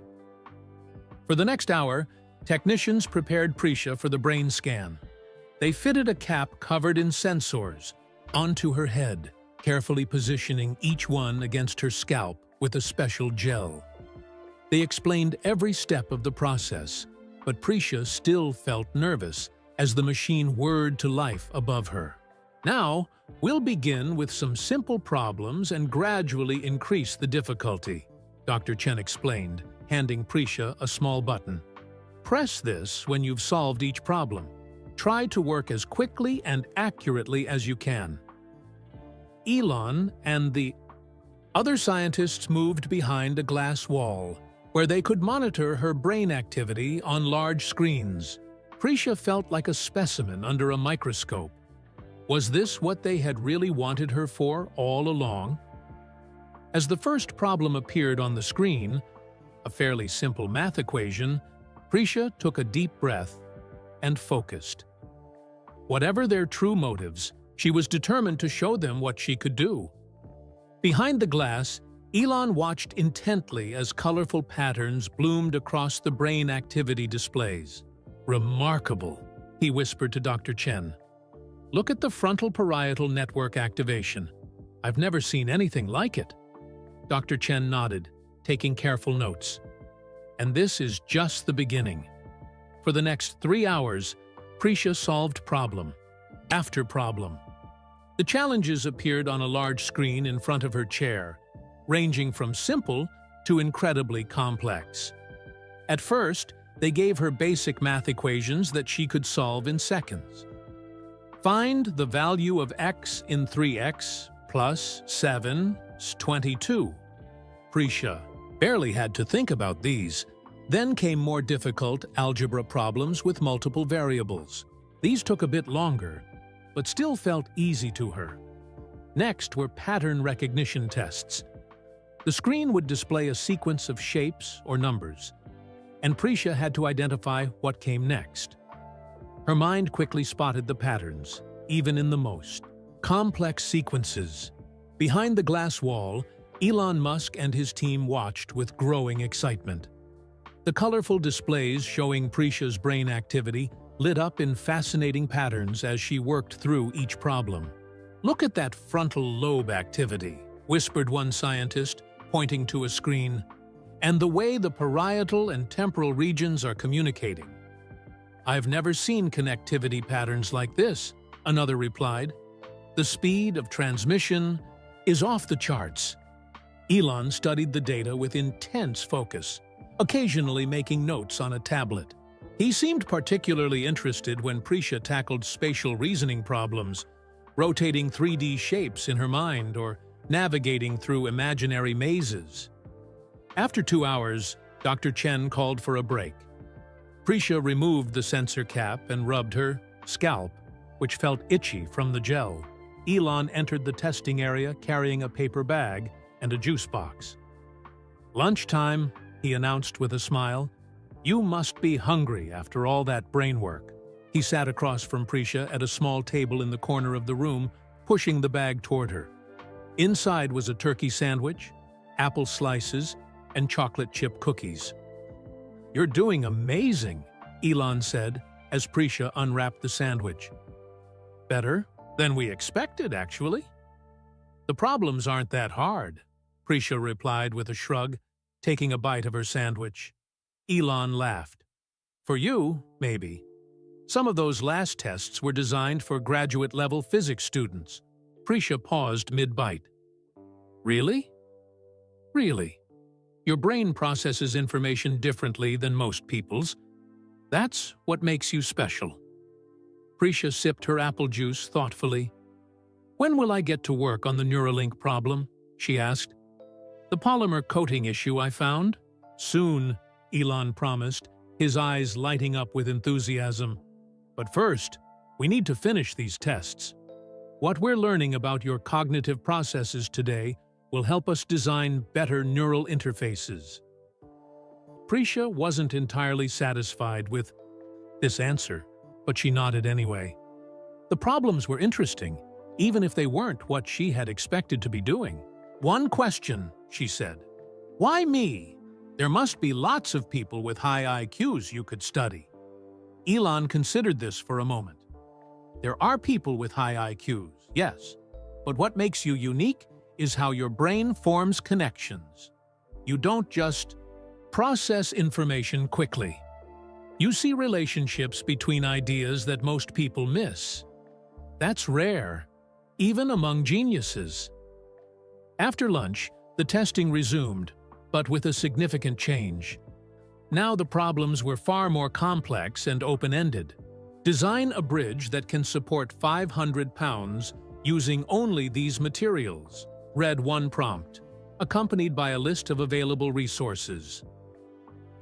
For the next hour, technicians prepared Prisha for the brain scan. They fitted a cap covered in sensors onto her head, carefully positioning each one against her scalp with a special gel. They explained every step of the process, but Prisha still felt nervous as the machine whirred to life above her. "Now, we'll begin with some simple problems and gradually increase the difficulty," Dr. Chen explained, handing Prisha a small button. "Press this when you've solved each problem. Try to work as quickly and accurately as you can." Elon and the other scientists moved behind a glass wall, where they could monitor her brain activity on large screens. Prisha felt like a specimen under a microscope. Was this what they had really wanted her for all along? As the first problem appeared on the screen, a fairly simple math equation, Prisha took a deep breath and focused. Whatever their true motives, she was determined to show them what she could do. Behind the glass, Elon watched intently as colorful patterns bloomed across the brain activity displays. "Remarkable," he whispered to Dr. Chen. "Look at the frontal parietal network activation. I've never seen anything like it." Dr. Chen nodded, taking careful notes. And this is just the beginning. For the next 3 hours, Prisha solved problem after problem. The challenges appeared on a large screen in front of her chair, ranging from simple to incredibly complex. At first, They gave her basic math equations that she could solve in seconds. Find the value of x in 3x plus 7 is 22. Prisha barely had to think about these. Then came more difficult algebra problems with multiple variables. These took a bit longer, but still felt easy to her. Next were pattern recognition tests. The screen would display a sequence of shapes or numbers, and Prisha had to identify what came next. Her mind quickly spotted the patterns, even in the most complex sequences. Behind the glass wall, Elon Musk and his team watched with growing excitement. The colorful displays showing Prisha's brain activity lit up in fascinating patterns as she worked through each problem. "Look at that frontal lobe activity," whispered one scientist, pointing to a screen, "and the way the parietal and temporal regions are communicating." "I've never seen connectivity patterns like this," another replied. "The speed of transmission is off the charts." Elon studied the data with intense focus, occasionally making notes on a tablet. He seemed particularly interested when Prisha tackled spatial reasoning problems, rotating 3D shapes in her mind or navigating through imaginary mazes. After 2 hours, Dr. Chen called for a break. Prisha removed the sensor cap and rubbed her scalp, which felt itchy from the gel. Elon entered the testing area carrying a paper bag and a juice box. "Lunchtime," he announced with a smile. "You must be hungry after all that brain work." He sat across from Prisha at a small table in the corner of the room, pushing the bag toward her. Inside was a turkey sandwich, apple slices, and chocolate chip cookies. "You're doing amazing," Elon said as Prisha unwrapped the sandwich. "Better than we expected, actually." "The problems aren't that hard," Prisha replied with a shrug, taking a bite of her sandwich. Elon laughed. "For you, maybe. Some of those last tests were designed for graduate-level physics students." Prisha paused mid-bite. "Really?" "Really. Your brain processes information differently than most people's. That's what makes you special." Prisha sipped her apple juice thoughtfully. "When will I get to work on the Neuralink problem?" she asked. "The polymer coating issue I found?" "Soon," Elon promised, his eyes lighting up with enthusiasm. "But first, we need to finish these tests. What we're learning about your cognitive processes today will help us design better neural interfaces." Prisha wasn't entirely satisfied with this answer, but she nodded anyway. The problems were interesting, even if they weren't what she had expected to be doing. "One question," she said. "Why me? There must be lots of people with high IQs you could study." Elon considered this for a moment. "There are people with high IQs, yes, but what makes you unique is how your brain forms connections. You don't just process information quickly. You see relationships between ideas that most people miss. That's rare, even among geniuses." After lunch, the testing resumed, but with a significant change. Now the problems were far more complex and open-ended. "Design a bridge that can support 500 pounds using only these materials," read one prompt, accompanied by a list of available resources.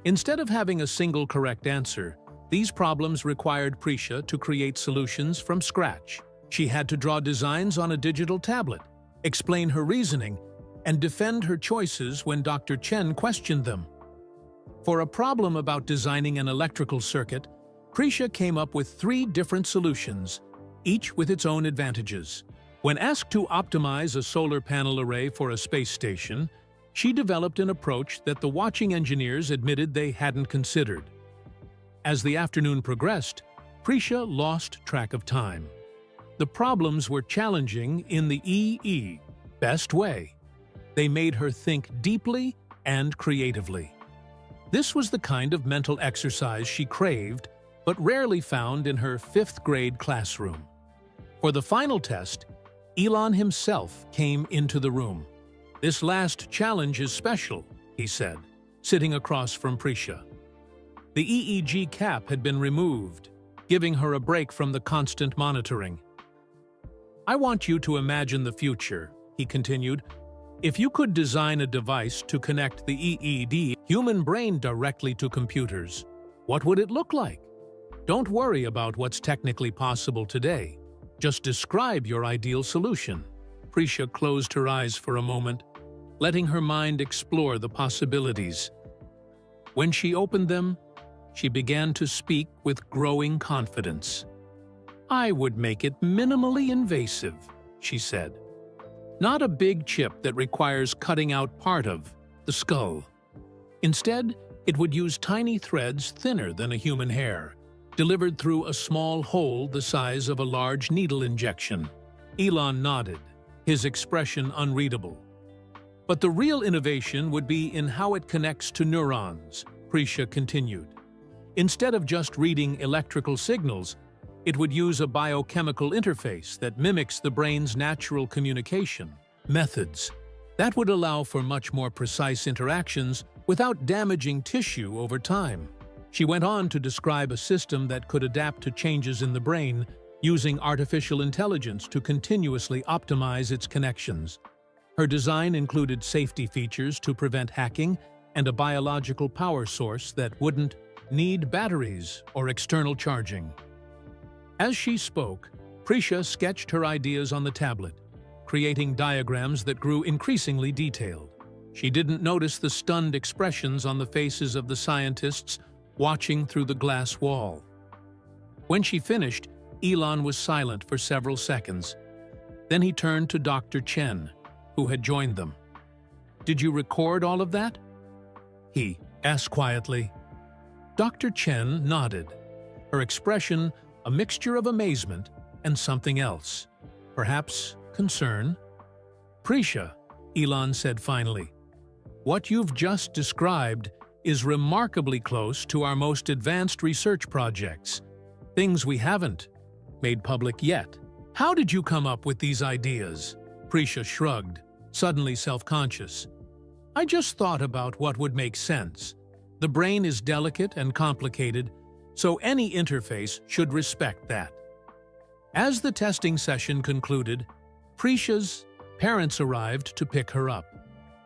Instead of having a single correct answer, these problems required Prisha to create solutions from scratch. She had to draw designs on a digital tablet, explain her reasoning, and defend her choices when Dr. Chen questioned them. For a problem about designing an electrical circuit, Prisha came up with 3 different solutions, each with its own advantages. When asked to optimize a solar panel array for a space station, she developed an approach that the watching engineers admitted they hadn't considered. As the afternoon progressed, Prisha lost track of time. The problems were challenging in the best way. They made her think deeply and creatively. This was the kind of mental exercise she craved, but rarely found in her 5th grade classroom. For the final test, Elon himself came into the room. "This last challenge is special," he said, sitting across from Prisha. The EEG cap had been removed, giving her a break from the constant monitoring. "I want you to imagine the future," he continued. "If you could design a device to connect the EED human brain directly to computers, what would it look like? Don't worry about what's technically possible today. Just describe your ideal solution." Prisha closed her eyes for a moment, letting her mind explore the possibilities. When she opened them, she began to speak with growing confidence. "I would make it minimally invasive," she said. "Not a big chip that requires cutting out part of the skull. Instead, it would use tiny threads thinner than a human hair, delivered through a small hole the size of a large needle injection." Elon nodded, his expression unreadable. "But the real innovation would be in how it connects to neurons," Prisha continued. "Instead of just reading electrical signals, it would use a biochemical interface that mimics the brain's natural communication methods. That would allow for much more precise interactions without damaging tissue over time." She went on to describe a system that could adapt to changes in the brain, using artificial intelligence to continuously optimize its connections. Her design included safety features to prevent hacking and a biological power source that wouldn't need batteries or external charging. As she spoke, Prisha sketched her ideas on the tablet, creating diagrams that grew increasingly detailed. She didn't notice the stunned expressions on the faces of the scientists watching through the glass wall. When she finished, Elon was silent for several seconds. Then he turned to Dr. Chen, who had joined them. "Did you record all of that?" he asked quietly. Dr. Chen nodded, her expression a mixture of amazement and something else, perhaps concern. "Prisha," Elon said finally, "what you've just described is remarkably close to our most advanced research projects, things we haven't made public yet. How did you come up with these ideas?" Prisha shrugged, suddenly self-conscious. "I just thought about what would make sense. The brain is delicate and complicated, so any interface should respect that." As the testing session concluded, Prisha's parents arrived to pick her up.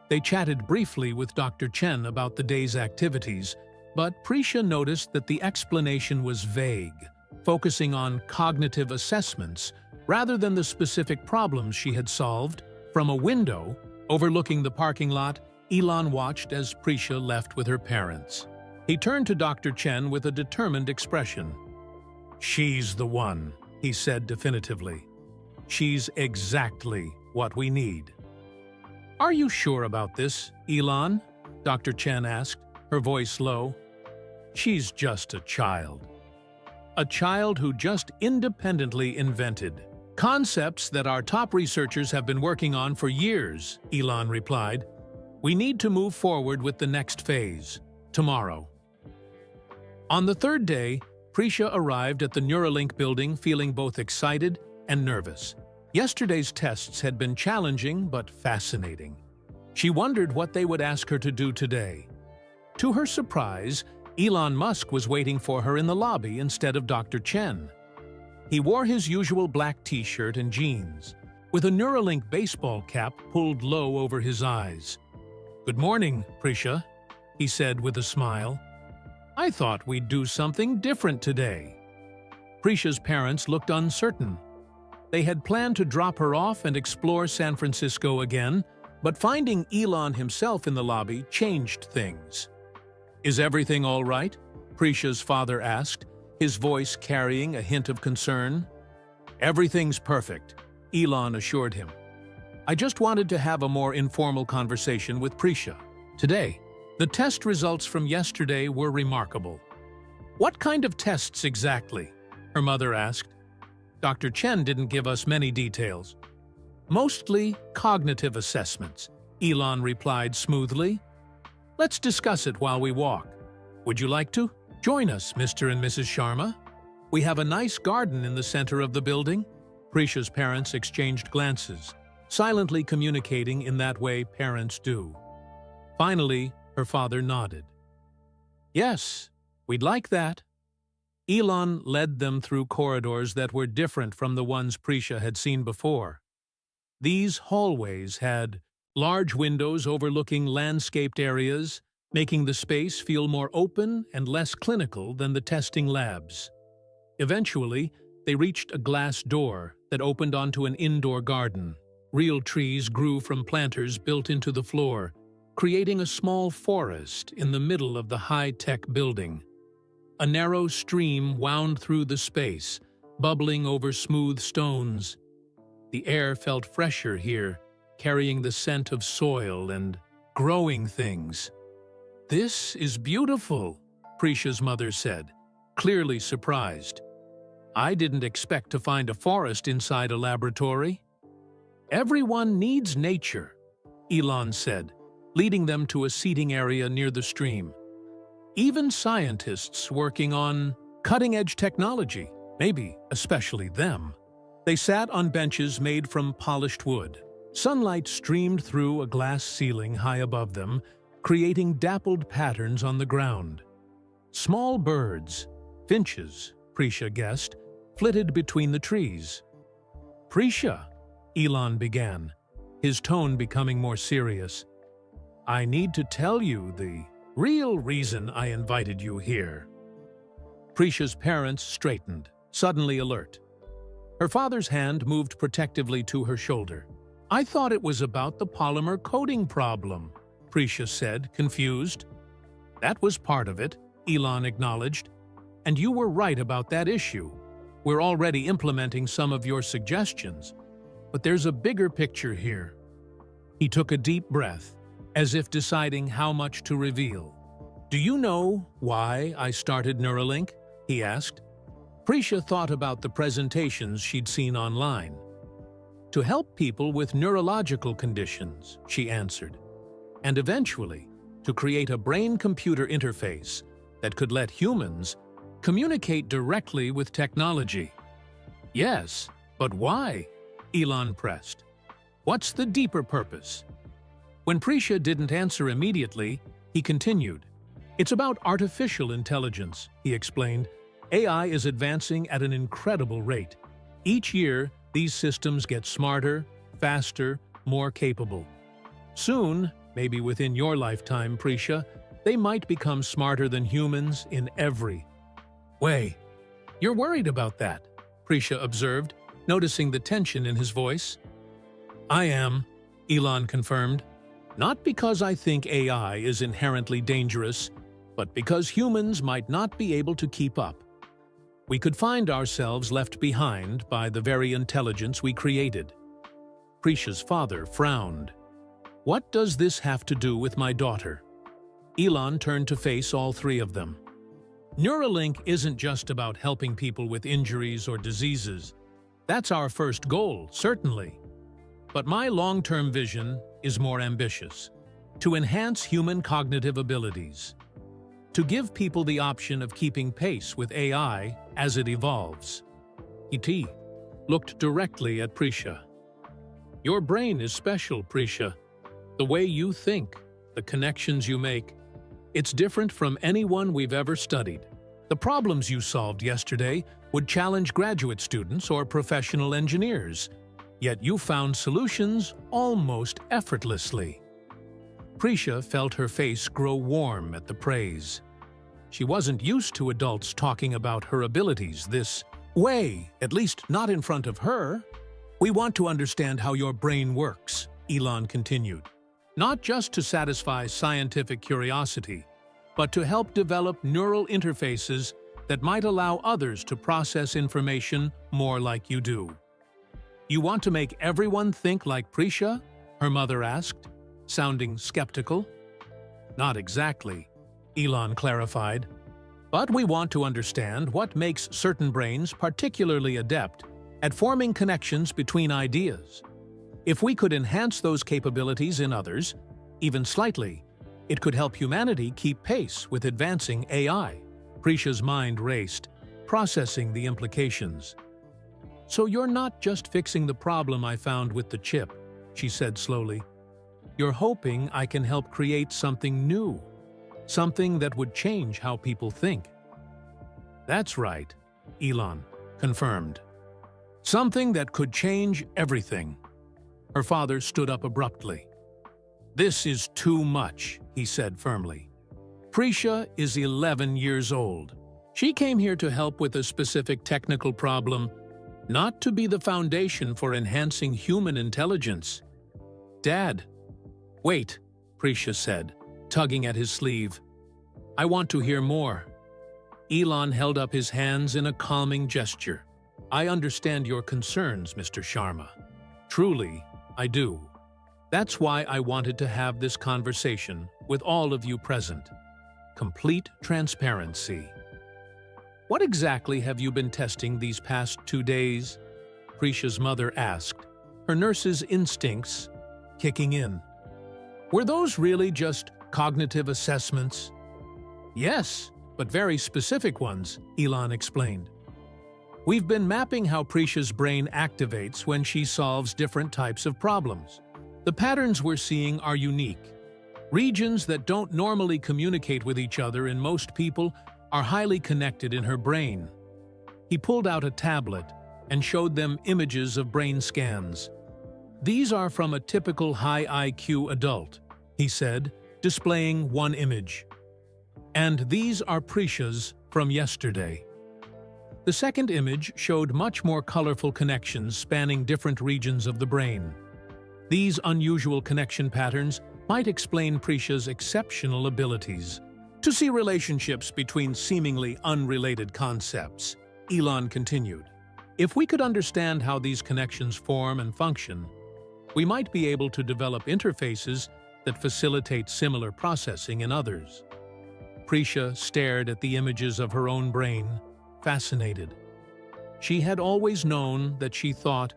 They chatted briefly with Dr. Chen about the day's activities, but Prisha noticed that the explanation was vague, focusing on cognitive assessments rather than the specific problems she had solved. From a window overlooking the parking lot, Elon watched as Prisha left with her parents. He turned to Dr. Chen with a determined expression. "She's the one," he said definitively. "She's exactly what we need." "Are you sure about this, Elon?" Dr. Chen asked, her voice low. "She's just a child. A child who just independently invented concepts that our top researchers have been working on for years," Elon replied. "We need to move forward with the next phase, tomorrow." On the third day, Prisha arrived at the Neuralink building feeling both excited and nervous. Yesterday's tests had been challenging but fascinating. She wondered what they would ask her to do today. To her surprise, Elon Musk was waiting for her in the lobby instead of Dr. Chen. He wore his usual black t-shirt and jeans, with a Neuralink baseball cap pulled low over his eyes. "Good morning, Prisha," he said with a smile. "I thought we'd do something different today." Prisha's parents looked uncertain. They had planned to drop her off and explore San Francisco again, but finding Elon himself in the lobby changed things. "Is everything all right?" Prisha's father asked, his voice carrying a hint of concern. "Everything's perfect," Elon assured him. "I just wanted to have a more informal conversation with Prisha today. The test results from yesterday were remarkable." "What kind of tests exactly?" her mother asked. Dr. Chen didn't give us many details. "Mostly cognitive assessments," Elon replied smoothly. "Let's discuss it while we walk. Would you like to join us, Mr. and Mrs. Sharma? We have a nice garden in the center of the building." Prisha's parents exchanged glances, silently communicating in that way parents do. Finally, her father nodded. "Yes, We'd like that. Elon led them through corridors that were different from the ones Prisha had seen before. These hallways had large windows overlooking landscaped areas, making the space feel more open and less clinical than the testing labs. Eventually, they reached a glass door that opened onto an indoor garden. Real trees grew from planters built into the floor, creating a small forest in the middle of the high-tech building. A narrow stream wound through the space, bubbling over smooth stones. The air felt fresher here, carrying the scent of soil and growing things. "This is beautiful," Prisha's mother said, clearly surprised. "I didn't expect to find a forest inside a laboratory." "Everyone needs nature," Elon said, leading them to a seating area near the stream. "Even scientists working on cutting-edge technology, maybe especially them." They sat on benches made from polished wood. Sunlight streamed through a glass ceiling high above them, creating dappled patterns on the ground. Small birds, finches, Prisha guessed, flitted between the trees. "Prisha," Elon began, his tone becoming more serious, "I need to tell you the real reason I invited you here." Prisha's parents straightened, suddenly alert. Her father's hand moved protectively to her shoulder. "I thought it was about the polymer coating problem," Prisha said, confused. "That was part of it," Elon acknowledged. "And you were right about that issue. We're already implementing some of your suggestions. But there's a bigger picture here." He took a deep breath, as if deciding how much to reveal. "Do you know why I started Neuralink?" he asked. Prisha thought about the presentations she'd seen online. "To help people with neurological conditions," she answered, "and eventually to create a brain-computer interface that could let humans communicate directly with technology." "Yes, but why?" Elon pressed. "What's the deeper purpose?" When Prisha didn't answer immediately, he continued. "It's about artificial intelligence," he explained. "AI is advancing at an incredible rate. Each year, these systems get smarter, faster, more capable. Soon, maybe within your lifetime, Prisha, they might become smarter than humans in every way." "You're worried about that," Prisha observed, noticing the tension in his voice. "I am," Elon confirmed. "Not because I think AI is inherently dangerous, but because humans might not be able to keep up. We could find ourselves left behind by the very intelligence we created." Prisha's father frowned. "What does this have to do with my daughter?" Elon turned to face all three of them. "Neuralink isn't just about helping people with injuries or diseases. That's our first goal, certainly. But my long-term vision is more ambitious: to enhance human cognitive abilities, to give people the option of keeping pace with AI as it evolves." E.T. looked directly at Prisha. "Your brain is special, Prisha. The way you think, the connections you make, it's different from anyone we've ever studied. The problems you solved yesterday would challenge graduate students or professional engineers, yet you found solutions almost effortlessly." Prisha felt her face grow warm at the praise. She wasn't used to adults talking about her abilities this way, at least not in front of her. "We want to understand how your brain works," Elon continued. "Not just to satisfy scientific curiosity, but to help develop neural interfaces that might allow others to process information more like you do." "You want to make everyone think like Prisha?" her mother asked, sounding skeptical. "Not exactly," Elon clarified. "But we want to understand what makes certain brains particularly adept at forming connections between ideas. If we could enhance those capabilities in others, even slightly, it could help humanity keep pace with advancing AI." Prisha's mind raced, processing the implications. "So you're not just fixing the problem I found with the chip," she said slowly. "You're hoping I can help create something new, something that would change how people think." That's right, Elon confirmed. Something that could change everything. Her father stood up abruptly. This is too much, he said firmly. Prisha is 11 years old. She came here to help with a specific technical problem, not to be the foundation for enhancing human intelligence. Dad. Wait, Prisha said, tugging at his sleeve. I want to hear more. Elon held up his hands in a calming gesture. I understand your concerns, Mr. Sharma. Truly, I do. That's why I wanted to have this conversation with all of you present. Complete transparency. What exactly have you been testing these past 2 days? Prisha's mother asked, her nurse's instincts kicking in. Were those really just cognitive assessments? Yes, but very specific ones, Elon explained. We've been mapping how Prisha's brain activates when she solves different types of problems. The patterns we're seeing are unique. Regions that don't normally communicate with each other in most people are highly connected in her brain. He pulled out a tablet and showed them images of brain scans. These are from a typical high IQ adult, he said, displaying one image. And these are Prisha's from yesterday. The second image showed much more colorful connections spanning different regions of the brain. These unusual connection patterns might explain Prisha's exceptional abilities to see relationships between seemingly unrelated concepts. Elon continued. If we could understand how these connections form and function, we might be able to develop interfaces that facilitate similar processing in others. Prisha stared at the images of her own brain, fascinated. She had always known that she thought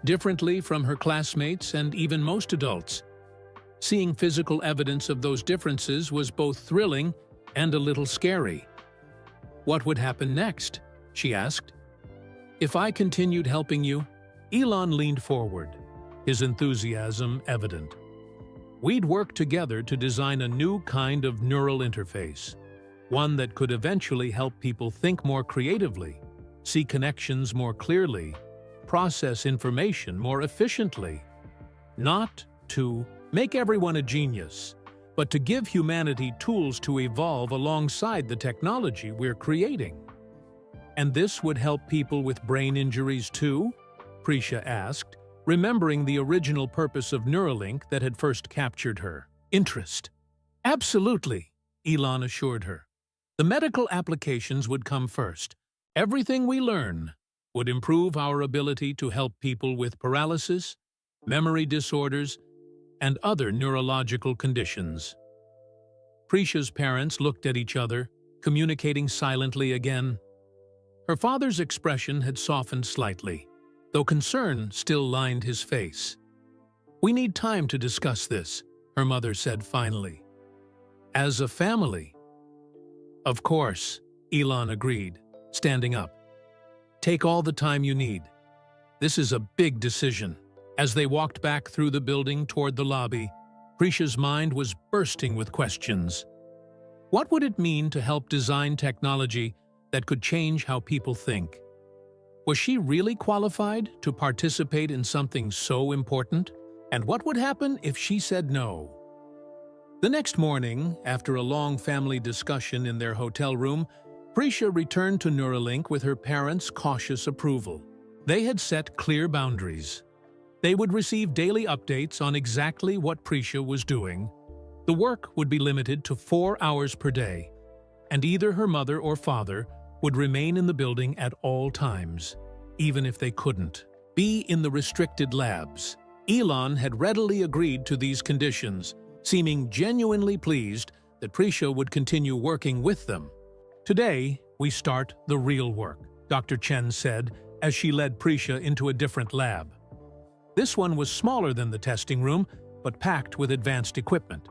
differently from her classmates and even most adults. Seeing physical evidence of those differences was both thrilling and a little scary. What would happen next? She asked. If I continued helping you? Elon leaned forward, his enthusiasm evident. We'd work together to design a new kind of neural interface, one that could eventually help people think more creatively, see connections more clearly, process information more efficiently. Not to make everyone a genius, but to give humanity tools to evolve alongside the technology we're creating. And this would help people with brain injuries too? Prisha asked, remembering the original purpose of Neuralink that had first captured her interest. Absolutely, Elon assured her. The medical applications would come first. Everything we learn would improve our ability to help people with paralysis, memory disorders, and other neurological conditions. Prisha's parents looked at each other, communicating silently again. Her father's expression had softened slightly, though concern still lined his face. We need time to discuss this, her mother said finally. As a family. Of course, Elon agreed, standing up. Take all the time you need. This is a big decision. As they walked back through the building toward the lobby, Prisha's mind was bursting with questions. What would it mean to help design technology that could change how people think? Was she really qualified to participate in something so important? And what would happen if she said no? The next morning, after a long family discussion in their hotel room, Prisha returned to Neuralink with her parents' cautious approval. They had set clear boundaries. They would receive daily updates on exactly what Prisha was doing. The work would be limited to 4 hours per day, and either her mother or father would remain in the building at all times, even if they couldn't be in the restricted labs. Elon had readily agreed to these conditions, seeming genuinely pleased that Prisha would continue working with them. Today, we start the real work, Dr. Chen said as she led Prisha into a different lab. This one was smaller than the testing room, but packed with advanced equipment.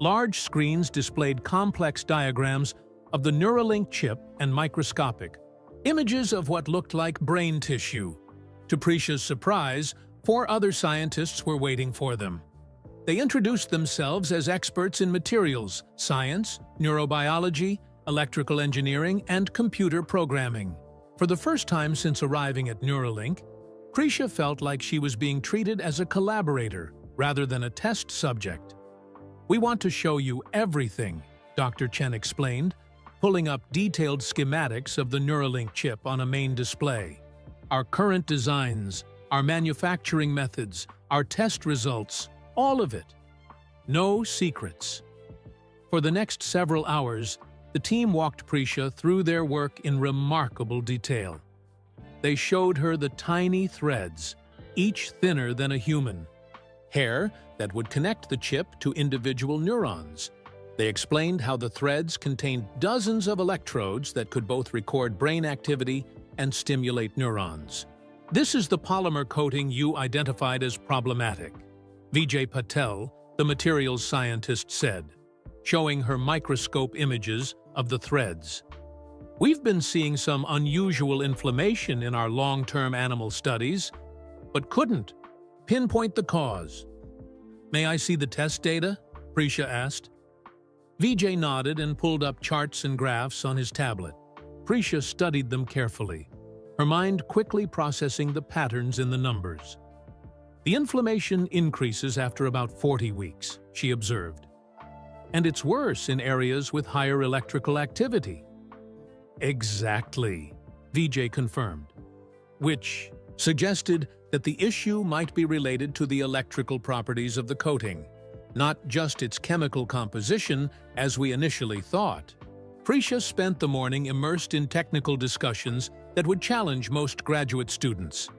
Large screens displayed complex diagrams of the Neuralink chip and microscopic images of what looked like brain tissue. To Prisha's surprise, 4 other scientists were waiting for them. They introduced themselves as experts in materials, science, neurobiology, electrical engineering, and computer programming. For the first time since arriving at Neuralink, Prisha felt like she was being treated as a collaborator rather than a test subject. "We want to show you everything," Dr. Chen explained, pulling up detailed schematics of the Neuralink chip on a main display. "Our current designs, our manufacturing methods, our test results, all of it. No secrets." For the next several hours, the team walked Prisha through their work in remarkable detail. They showed her the tiny threads, each thinner than a human, hair that would connect the chip to individual neurons. They explained how the threads contained dozens of electrodes that could both record brain activity and stimulate neurons. "This is the polymer coating you identified as problematic," Vijay Patel, the materials scientist, said, showing her microscope images of the threads. "We've been seeing some unusual inflammation in our long-term animal studies, but couldn't pinpoint the cause." "May I see the test data?" Prisha asked. Vijay nodded and pulled up charts and graphs on his tablet. Prisha studied them carefully, her mind quickly processing the patterns in the numbers. "The inflammation increases after about 40 weeks, she observed. "And it's worse in areas with higher electrical activity." "Exactly," Vijay confirmed, which suggested that the issue might be related to the electrical properties of the coating, not just its chemical composition as we initially thought. Prisha spent the morning immersed in technical discussions that would challenge most graduate students.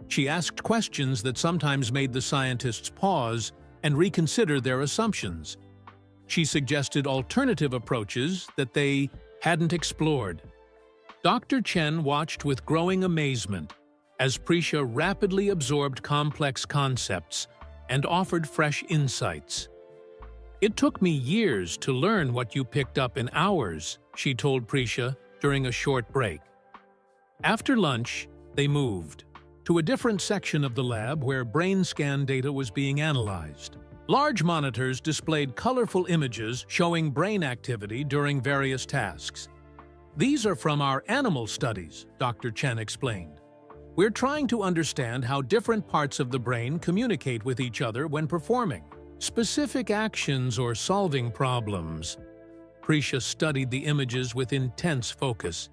She asked questions that sometimes made the scientists pause and reconsider their assumptions. She suggested alternative approaches that they hadn't explored. Dr. Chen watched with growing amazement as Prisha rapidly absorbed complex concepts and offered fresh insights. "It took me years to learn what you picked up in hours," she told Prisha during a short break. After lunch, they moved to a different section of the lab where brain scan data was being analyzed. Large monitors displayed colorful images showing brain activity during various tasks. "These are from our animal studies," Dr. Chen explained. "We're trying to understand how different parts of the brain communicate with each other when performing specific actions or solving problems." Prisha studied the images with intense focus.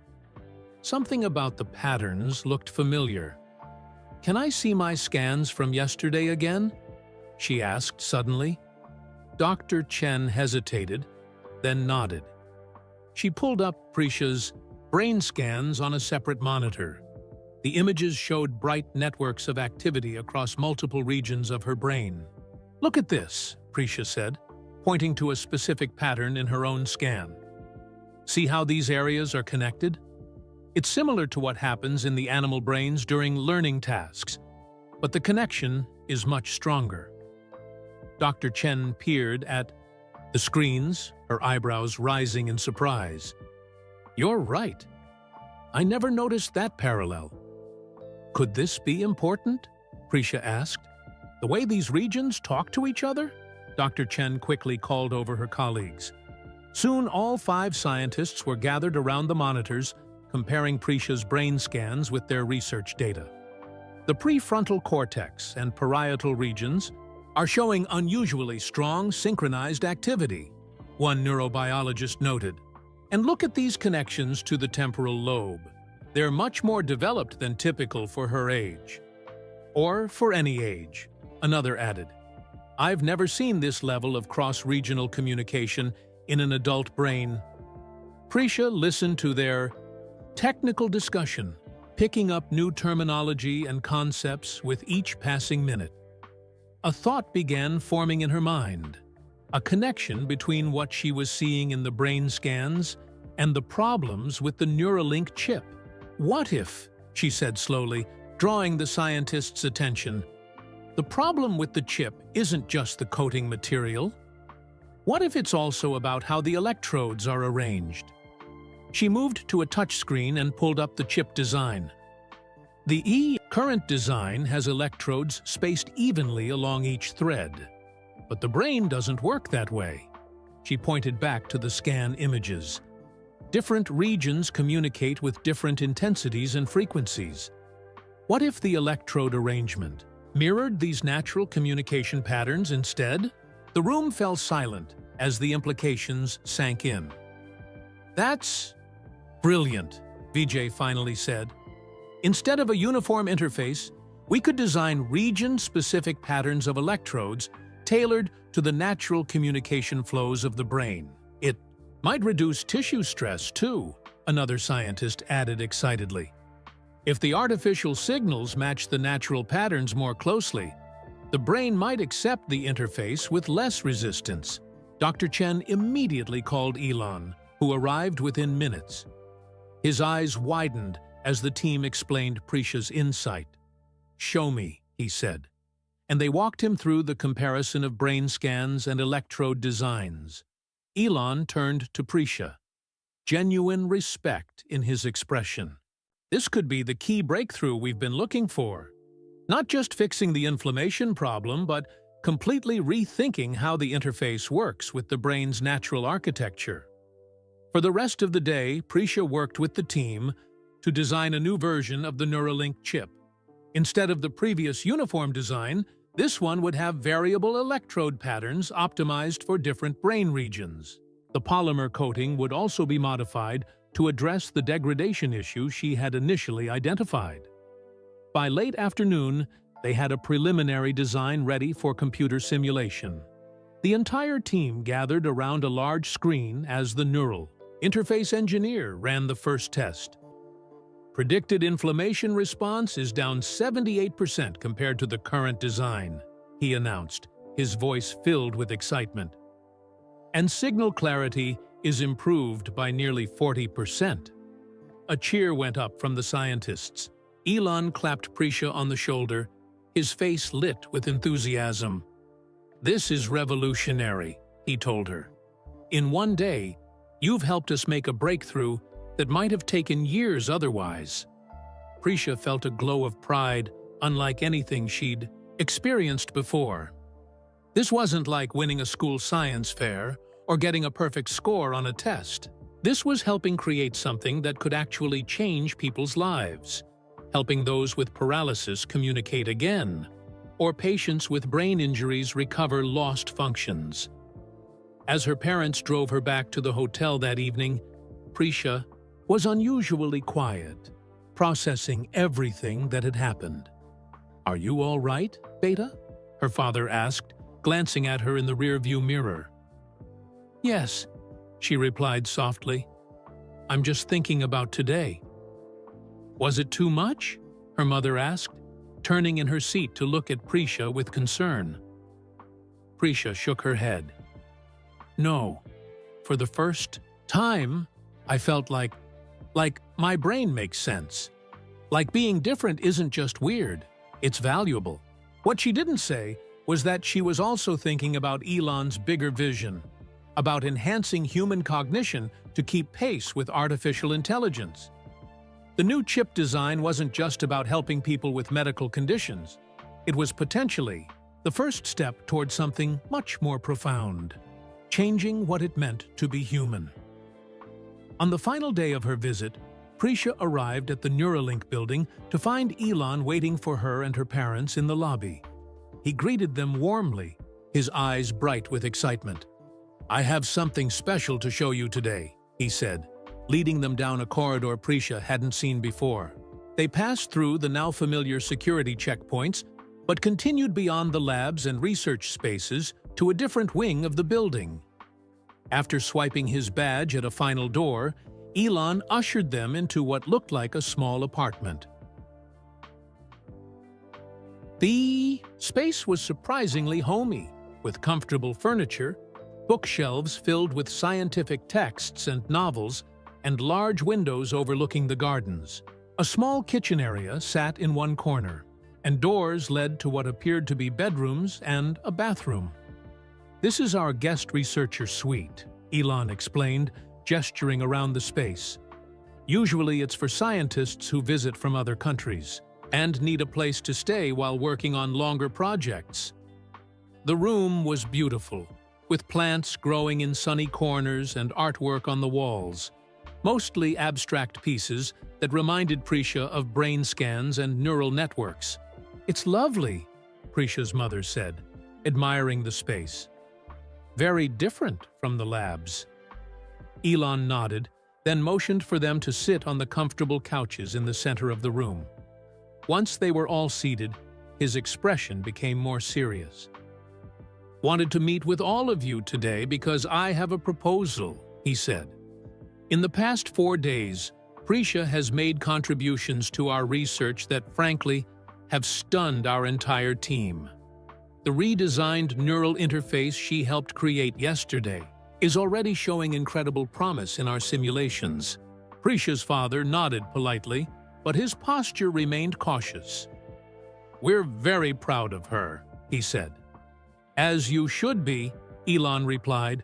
Something about the patterns looked familiar. "Can I see my scans from yesterday again?" she asked suddenly. Dr. Chen hesitated, then nodded. She pulled up Prisha's brain scans on a separate monitor. The images showed bright networks of activity across multiple regions of her brain. "Look at this," Prisha said, pointing to a specific pattern in her own scan. "See how these areas are connected? It's similar to what happens in the animal brains during learning tasks, but the connection is much stronger." Dr. Chen peered at the screens, her eyebrows rising in surprise. "You're right. I never noticed that parallel." "Could this be important?" Prisha asked. "The way these regions talk to each other?" Dr. Chen quickly called over her colleagues. Soon all 5 scientists were gathered around the monitors, comparing Prisha's brain scans with their research data. The prefrontal cortex and parietal regions are showing unusually strong synchronized activity, one neurobiologist noted. "And look at these connections to the temporal lobe. They're much more developed than typical for her age." "Or for any age," another added. "I've never seen this level of cross-regional communication in an adult brain." Prisha listened to their technical discussion, picking up new terminology and concepts with each passing minute. A thought began forming in her mind, a connection between what she was seeing in the brain scans and the problems with the Neuralink chip. "What if," she said slowly, drawing the scientist's attention, "the problem with the chip isn't just the coating material? What if it's also about how the electrodes are arranged?" She moved to a touchscreen and pulled up the chip design. The current design has electrodes spaced evenly along each thread. But the brain doesn't work that way. She pointed back to the scan images. Different regions communicate with different intensities and frequencies. What if the electrode arrangement mirrored these natural communication patterns instead? The room fell silent as the implications sank in. "That's brilliant," Vijay finally said. "Instead of a uniform interface, we could design region-specific patterns of electrodes tailored to the natural communication flows of the brain. It might reduce tissue stress, too," another scientist added excitedly. "If the artificial signals match the natural patterns more closely, the brain might accept the interface with less resistance." Dr. Chen immediately called Elon, who arrived within minutes. His eyes widened as the team explained Prisha's insight. "Show me," he said, and they walked him through the comparison of brain scans and electrode designs. Elon turned to Prisha, genuine respect in his expression. "This could be the key breakthrough we've been looking for. Not just fixing the inflammation problem, but completely rethinking how the interface works with the brain's natural architecture." For the rest of the day, Prisha worked with the team to design a new version of the Neuralink chip. Instead of the previous uniform design, this one would have variable electrode patterns optimized for different brain regions. The polymer coating would also be modified to address the degradation issue she had initially identified. By late afternoon, they had a preliminary design ready for computer simulation. The entire team gathered around a large screen as the neural interface engineer ran the first test. "Predicted inflammation response is down 78% compared to the current design," he announced, his voice filled with excitement. "And signal clarity is improved by nearly 40%. A cheer went up from the scientists. Elon clapped Prisha on the shoulder, his face lit with enthusiasm. "This is revolutionary," he told her. "In one day, you've helped us make a breakthrough that might have taken years otherwise." Prisha felt a glow of pride unlike anything she'd experienced before. This wasn't like winning a school science fair or getting a perfect score on a test. This was helping create something that could actually change people's lives, helping those with paralysis communicate again, or patients with brain injuries recover lost functions. As her parents drove her back to the hotel that evening, Prisha was unusually quiet, processing everything that had happened. "Are you all right, Beta?" her father asked, glancing at her in the rearview mirror. "Yes," she replied softly. "I'm just thinking about today." "Was it too much?" her mother asked, turning in her seat to look at Prisha with concern. Prisha shook her head. "No. For the first time, I felt like my brain makes sense. Like being different isn't just weird, it's valuable." What she didn't say was that she was also thinking about Elon's bigger vision, about enhancing human cognition to keep pace with artificial intelligence. The new chip design wasn't just about helping people with medical conditions. It was potentially the first step toward something much more profound, changing what it meant to be human. On the final day of her visit, Prisha arrived at the Neuralink building to find Elon waiting for her and her parents in the lobby. He greeted them warmly, his eyes bright with excitement. "I have something special to show you today," he said, leading them down a corridor Prisha hadn't seen before. They passed through the now familiar security checkpoints, but continued beyond the labs and research spaces to a different wing of the building. After swiping his badge at a final door, Elon ushered them into what looked like a small apartment. The space was surprisingly homey, with comfortable furniture, bookshelves filled with scientific texts and novels, and large windows overlooking the gardens. A small kitchen area sat in one corner, and doors led to what appeared to be bedrooms and a bathroom. "This is our guest researcher suite," Elon explained, gesturing around the space. "Usually it's for scientists who visit from other countries and need a place to stay while working on longer projects." The room was beautiful, with plants growing in sunny corners and artwork on the walls. mostly abstract pieces that reminded Prisha of brain scans and neural networks. "It's lovely," Prisha's mother said, admiring the space. "Very different from the labs." Elon nodded, then motioned for them to sit on the comfortable couches in the center of the room. Once they were all seated, his expression became more serious. "Wanted to meet with all of you today because I have a proposal," he said. "In the past 4 days, Prisha has made contributions to our research that, frankly, have stunned our entire team. The redesigned neural interface she helped create yesterday is already showing incredible promise in our simulations." Prisha's father nodded politely, but his posture remained cautious. "We're very proud of her," he said. "As you should be," Elon replied,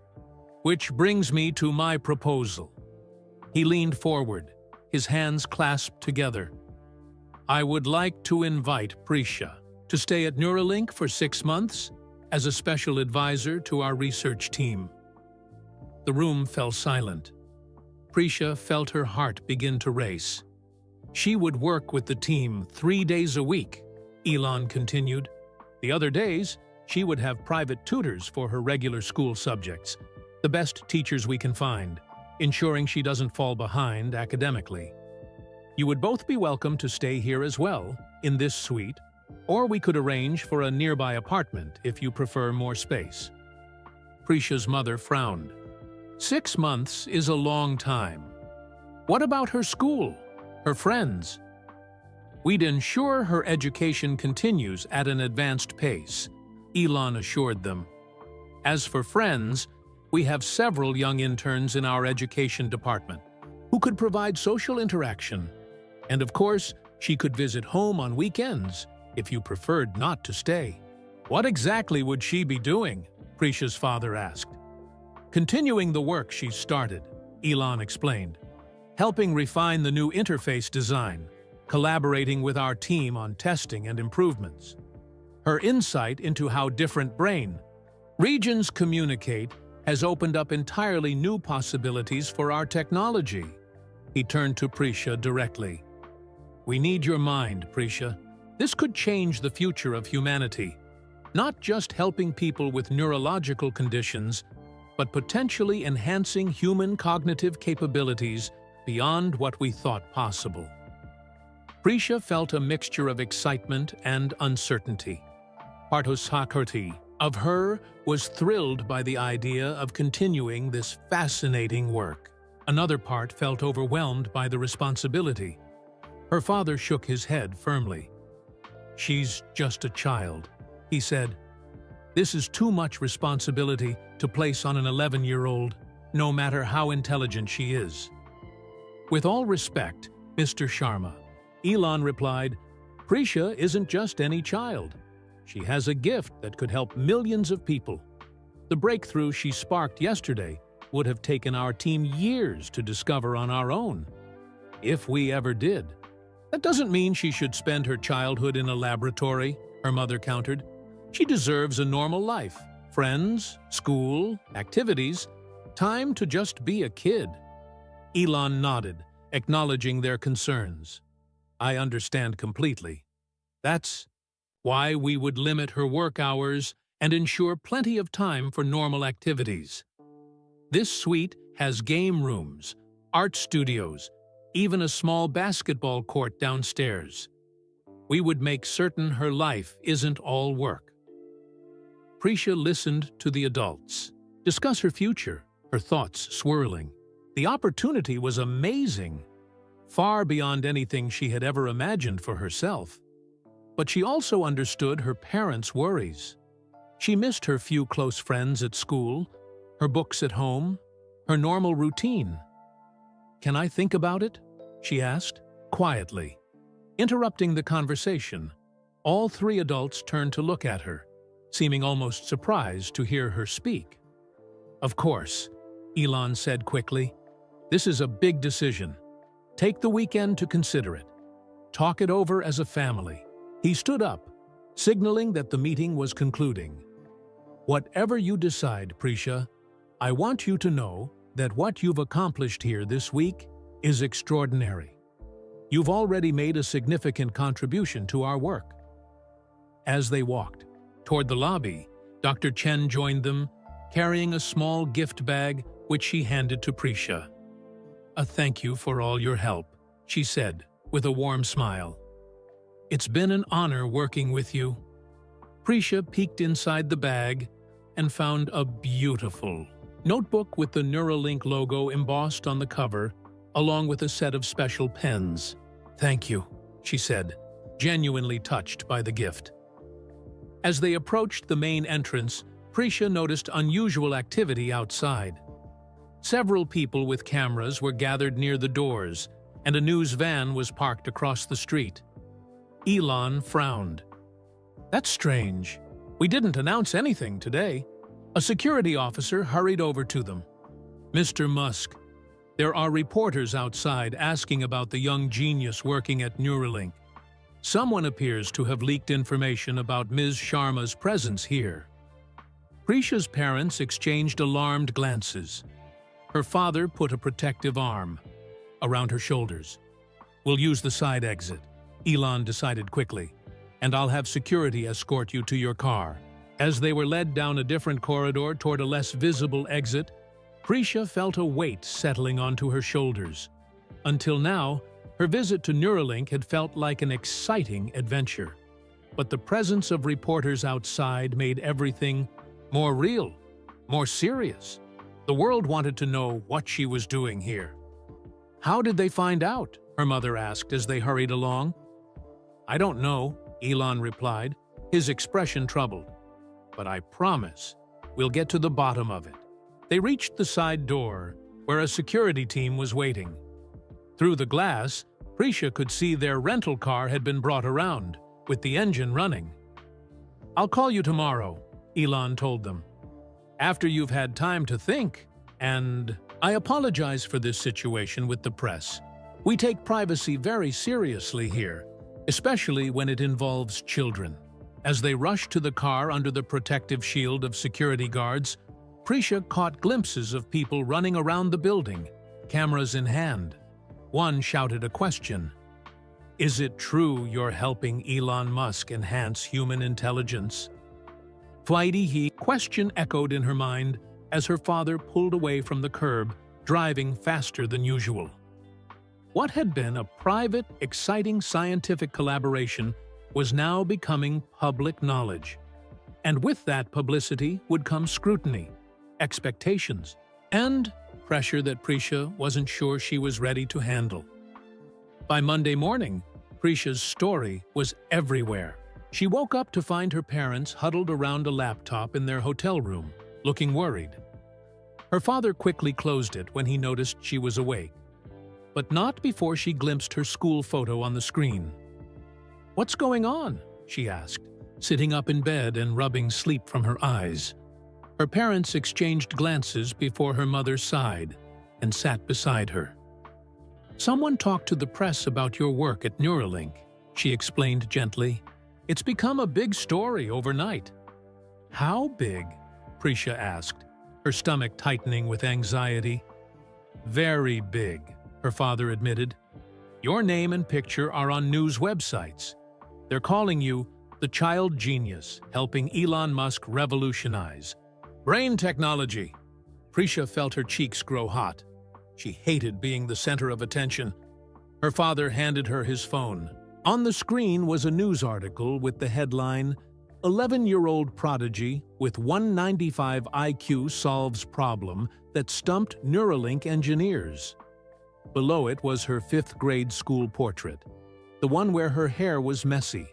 "which brings me to my proposal." He leaned forward, his hands clasped together. "I would like to invite Prisha to stay at Neuralink for 6 months as a special advisor to our research team." The room fell silent. Prisha felt her heart begin to race. "She would work with the team 3 days a week," Elon continued. "The other days, she would have private tutors for her regular school subjects, the best teachers we can find, ensuring she doesn't fall behind academically. You would both be welcome to stay here as well, in this suite, or we could arrange for a nearby apartment if you prefer more space." Prisha's mother frowned. 6 months is a long time. What about her school, her friends? "We'd ensure her education continues at an advanced pace," Elon assured them. "As for friends, we have several young interns in our education department who could provide social interaction. And of course, she could visit home on weekends if you preferred not to stay." "What exactly would she be doing?" Prisha's father asked. "Continuing the work she started," Elon explained, "helping refine the new interface design, collaborating with our team on testing and improvements. Her insight into how different brain regions communicate has opened up entirely new possibilities for our technology." He turned to Prisha directly. "We need your mind, Prisha. This could change the future of humanity, not just helping people with neurological conditions, but potentially enhancing human cognitive capabilities beyond what we thought possible." Prisha felt a mixture of excitement and uncertainty. Parthosakruti of her was thrilled by the idea of continuing this fascinating work. Another part felt overwhelmed by the responsibility. Her father shook his head firmly. "She's just a child," he said. "This is too much responsibility to place on an 11-year-old, no matter how intelligent she is." "With all respect, Mr. Sharma," Elon replied, "Prisha isn't just any child. She has a gift that could help millions of people. The breakthrough she sparked yesterday would have taken our team years to discover on our own, if we ever did." "That doesn't mean she should spend her childhood in a laboratory," her mother countered. "She deserves a normal life, friends, school, activities, time to just be a kid." Elon nodded, acknowledging their concerns. "I understand completely. That's why we would limit her work hours and ensure plenty of time for normal activities. This suite has game rooms, art studios, even a small basketball court downstairs. We would make certain her life isn't all work." Prisha listened to the adults discuss her future, her thoughts swirling. The opportunity was amazing, far beyond anything she had ever imagined for herself. But she also understood her parents' worries. She missed her few close friends at school, her books at home, her normal routine. "Can I think about it?" she asked, quietly. Interrupting the conversation, all 3 adults turned to look at her, seeming almost surprised to hear her speak. "Of course," Elon said quickly. "This is a big decision. Take the weekend to consider it. Talk it over as a family." He stood up, signaling that the meeting was concluding. "Whatever you decide, Prisha, I want you to know that what you've accomplished here this week is extraordinary. You've already made a significant contribution to our work." As they walked toward the lobby, Dr. Chen joined them, carrying a small gift bag which she handed to Prisha. "A thank you for all your help," she said, with a warm smile. "It's been an honor working with you." Prisha peeked inside the bag and found a beautiful notebook with the Neuralink logo embossed on the cover, along with a set of special pens. "Thank you," she said, genuinely touched by the gift. As they approached the main entrance, Prisha noticed unusual activity outside. Several people with cameras were gathered near the doors, and a news van was parked across the street. Elon frowned. "That's strange. We didn't announce anything today." A security officer hurried over to them. "Mr. Musk, there are reporters outside asking about the young genius working at Neuralink. Someone appears to have leaked information about Ms. Sharma's presence here." Prisha's parents exchanged alarmed glances. Her father put a protective arm around her shoulders. "We'll use the side exit," Elon decided quickly, "and I'll have security escort you to your car." As they were led down a different corridor toward a less visible exit, Prisha felt a weight settling onto her shoulders. Until now, her visit to Neuralink had felt like an exciting adventure. But the presence of reporters outside made everything more real, more serious. The world wanted to know what she was doing here. "How did they find out?" her mother asked as they hurried along. "I don't know," Elon replied, his expression troubled. "But I promise we'll get to the bottom of it." They reached the side door, where a security team was waiting. Through the glass, Prisha could see their rental car had been brought around, with the engine running. "I'll call you tomorrow," Elon told them. "After you've had time to think, and I apologize for this situation with the press. We take privacy very seriously here, especially when it involves children." As they rushed to the car under the protective shield of security guards, Prisha caught glimpses of people running around the building, cameras in hand. One shouted a question. "Is it true you're helping Elon Musk enhance human intelligence?" He question echoed in her mind as her father pulled away from the curb, driving faster than usual. What had been a private, exciting scientific collaboration was now becoming public knowledge. And with that publicity would come scrutiny, expectations, and pressure that Prisha wasn't sure she was ready to handle. By Monday morning, Prisha's story was everywhere. She woke up to find her parents huddled around a laptop in their hotel room, looking worried. Her father quickly closed it when he noticed she was awake, but not before she glimpsed her school photo on the screen. "What's going on?" she asked, sitting up in bed and rubbing sleep from her eyes. Her parents exchanged glances before her mother sighed and sat beside her. "Someone talked to the press about your work at Neuralink," she explained gently. "It's become a big story overnight." "How big?" Prisha asked, her stomach tightening with anxiety. "Very big," her father admitted. "Your name and picture are on news websites. They're calling you the child genius, helping Elon Musk revolutionize brain technology." Prisha felt her cheeks grow hot. She hated being the center of attention. Her father handed her his phone. On the screen was a news article with the headline, "11-year-old prodigy with 195 IQ solves problem that stumped Neuralink engineers." Below it was her 5th grade school portrait, the one where her hair was messy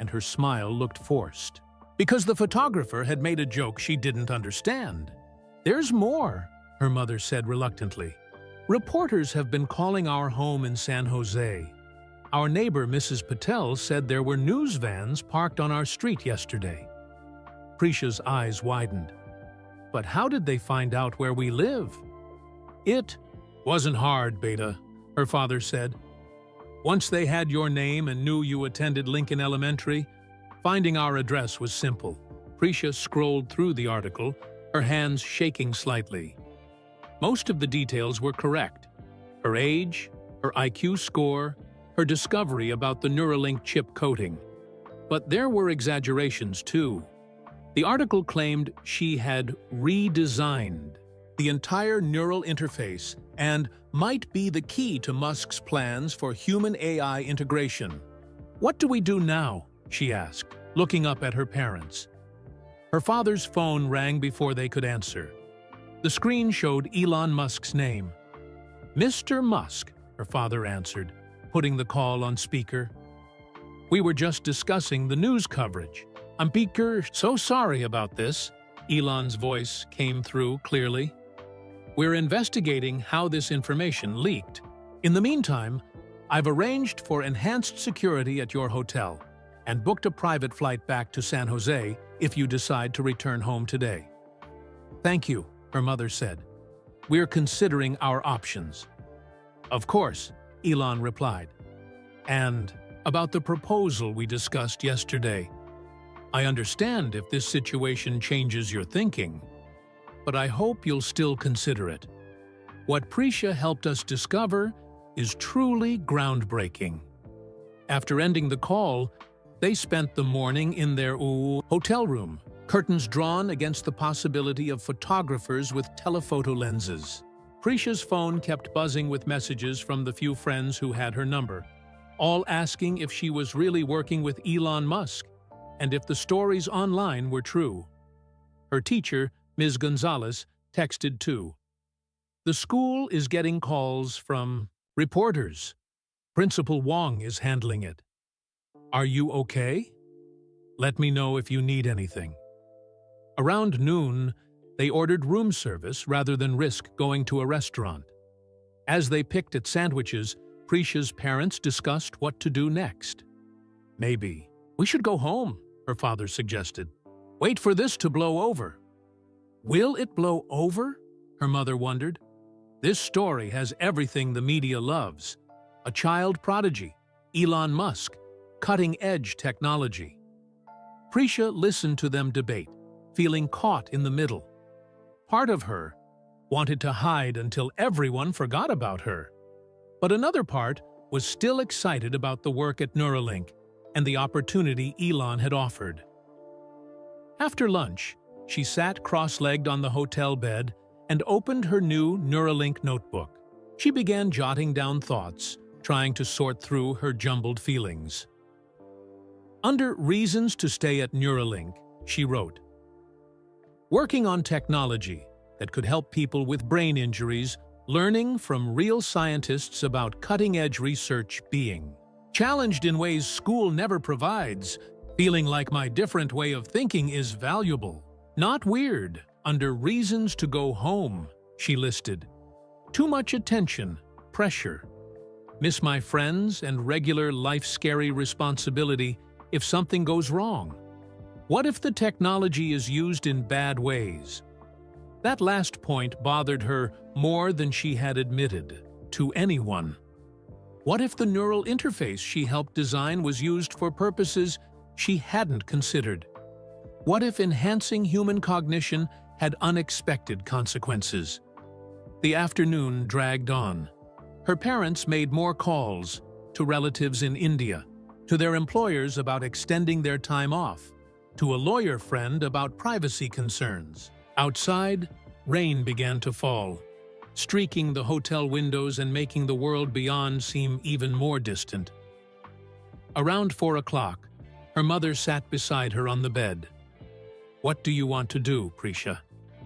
and her smile looked forced, because the photographer had made a joke she didn't understand. "There's more," her mother said reluctantly. "Reporters have been calling our home in San Jose. Our neighbor, Mrs. Patel, said there were news vans parked on our street yesterday." Prisha's eyes widened. "But how did they find out where we live?" "It wasn't hard, Beta," her father said. "Once they had your name and knew you attended Lincoln Elementary, finding our address was simple." Prisha scrolled through the article, her hands shaking slightly. Most of the details were correct. Her age, her IQ score, her discovery about the Neuralink chip coating. But there were exaggerations too. The article claimed she had redesigned the entire neural interface and might be the key to Musk's plans for human-AI integration. "What do we do now?" she asked, looking up at her parents. Her father's phone rang before they could answer. The screen showed Elon Musk's name. "Mr. Musk," her father answered, putting the call on speaker. "We were just discussing the news coverage. I'm so sorry about this." Elon's voice came through clearly. "We're investigating how this information leaked. In the meantime, I've arranged for enhanced security at your hotel and booked a private flight back to San Jose if you decide to return home today." "Thank you," her mother said. "We're considering our options." "Of course," Elon replied. "And about the proposal we discussed yesterday. I understand if this situation changes your thinking, but I hope you'll still consider it. What Prisha helped us discover is truly groundbreaking." After ending the call, they spent the morning in their hotel room, curtains drawn against the possibility of photographers with telephoto lenses. Prisha's phone kept buzzing with messages from the few friends who had her number, all asking if she was really working with Elon Musk and if the stories online were true. Her teacher, Ms. Gonzalez, texted too. "The school is getting calls from reporters. Principal Wong is handling it. Are you okay? Let me know if you need anything." Around noon, they ordered room service rather than risk going to a restaurant. As they picked at sandwiches, Prisha's parents discussed what to do next. "Maybe we should go home," her father suggested. "Wait for this to blow over." "Will it blow over?" her mother wondered. "This story has everything the media loves. A child prodigy, Elon Musk, cutting-edge technology." Prisha listened to them debate, feeling caught in the middle. Part of her wanted to hide until everyone forgot about her. But another part was still excited about the work at Neuralink and the opportunity Elon had offered. After lunch, she sat cross-legged on the hotel bed and opened her new Neuralink notebook. She began jotting down thoughts, trying to sort through her jumbled feelings. Under reasons to stay at Neuralink, she wrote, "Working on technology that could help people with brain injuries, learning from real scientists about cutting-edge research being challenged in ways school never provides, feeling like my different way of thinking is valuable. Not weird, under reasons to go home," she listed. "Too much attention, pressure. Miss my friends and regular life-scary responsibility if something goes wrong. What if the technology is used in bad ways?" That last point bothered her more than she had admitted to anyone. What if the neural interface she helped design was used for purposes she hadn't considered? What if enhancing human cognition had unexpected consequences? The afternoon dragged on. Her parents made more calls to relatives in India, to their employers about extending their time off, to a lawyer friend about privacy concerns. Outside, rain began to fall, streaking the hotel windows and making the world beyond seem even more distant. Around 4 o'clock, her mother sat beside her on the bed. "What do you want to do, Prisha?"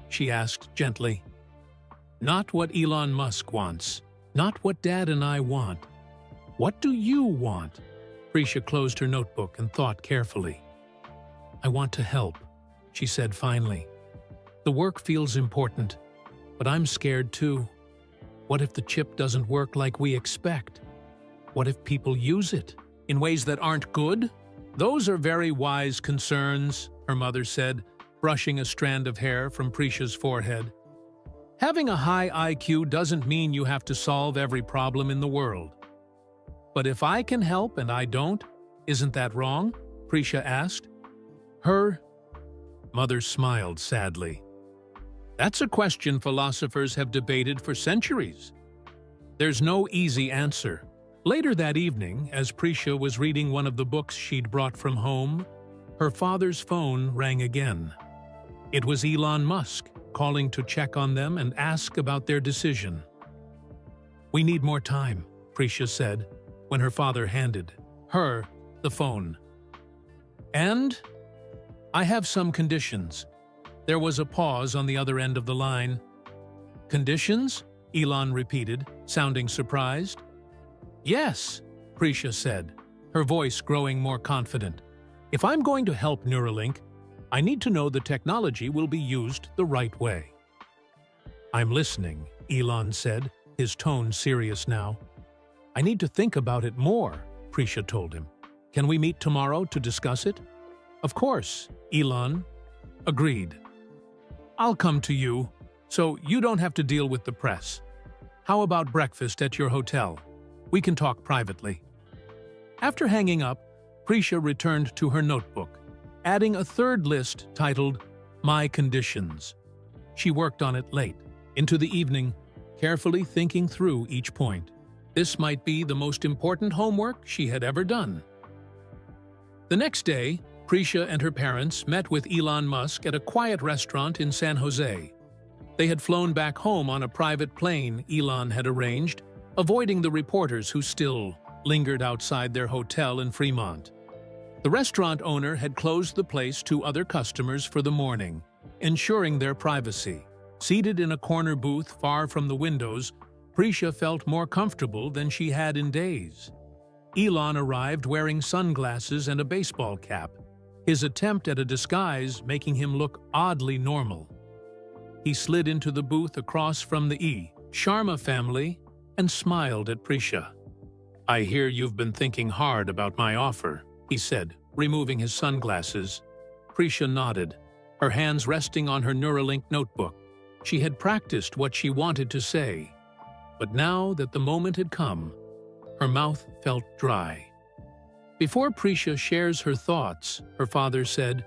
she asked gently. "Not what Elon Musk wants, not what Dad and I want. What do you want?" Prisha closed her notebook and thought carefully. "I want to help," she said finally. "The work feels important, but I'm scared too. What if the chip doesn't work like we expect? What if people use it in ways that aren't good?" "Those are very wise concerns," her mother said, brushing a strand of hair from Prisha's forehead. "Having a high IQ doesn't mean you have to solve every problem in the world." "But if I can help and I don't, isn't that wrong?" Prisha asked. Her mother smiled sadly. That's a question philosophers have debated for centuries. There's no easy answer. Later that evening, as Prisha was reading one of the books she'd brought from home, her father's phone rang again. It was Elon Musk calling to check on them and ask about their decision. "We need more time," Prisha said, when her father handed her the phone. "And? I have some conditions." There was a pause on the other end of the line. "Conditions?" Elon repeated, sounding surprised. "Yes," Prisha said, her voice growing more confident. "If I'm going to help Neuralink, I need to know the technology will be used the right way." "I'm listening," Elon said, his tone serious now. "I need to think about it more," Prisha told him. "Can we meet tomorrow to discuss it?" "Of course," Elon agreed. "I'll come to you, so you don't have to deal with the press. How about breakfast at your hotel? We can talk privately." After hanging up, Prisha returned to her notebook, adding a third list titled "My Conditions." She worked on it late, into the evening, carefully thinking through each point. This might be the most important homework she had ever done. The next day, Prisha and her parents met with Elon Musk at a quiet restaurant in San Jose. They had flown back home on a private plane Elon had arranged, avoiding the reporters who still lingered outside their hotel in Fremont. The restaurant owner had closed the place to other customers for the morning, ensuring their privacy. Seated in a corner booth far from the windows, Prisha felt more comfortable than she had in days. Elon arrived wearing sunglasses and a baseball cap, his attempt at a disguise making him look oddly normal. He slid into the booth across from the Sharma family and smiled at Prisha. "I hear you've been thinking hard about my offer," he said, removing his sunglasses. Prisha nodded, her hands resting on her Neuralink notebook. She had practiced what she wanted to say, but now that the moment had come, her mouth felt dry. Before Prisha shares her thoughts, her father said,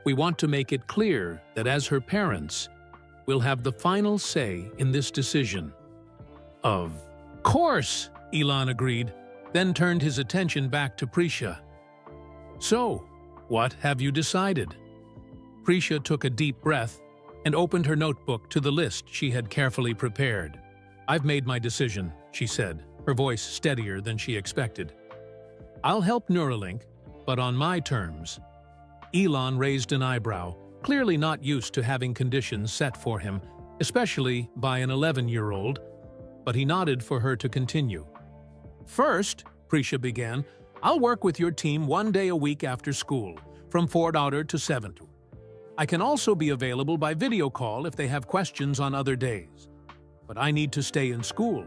"We want to make it clear that as her parents, we'll have the final say in this decision." "Of course," Elon agreed, then turned his attention back to Prisha. "So, what have you decided?" Prisha took a deep breath and opened her notebook to the list she had carefully prepared. "I've made my decision," she said, her voice steadier than she expected. "I'll help Neuralink, but on my terms." Elon raised an eyebrow, clearly not used to having conditions set for him, especially by an 11-year-old, but he nodded for her to continue. "First," Prisha began, "I'll work with your team 1 day a week after school, from 4 to 7. I can also be available by video call if they have questions on other days. But I need to stay in school.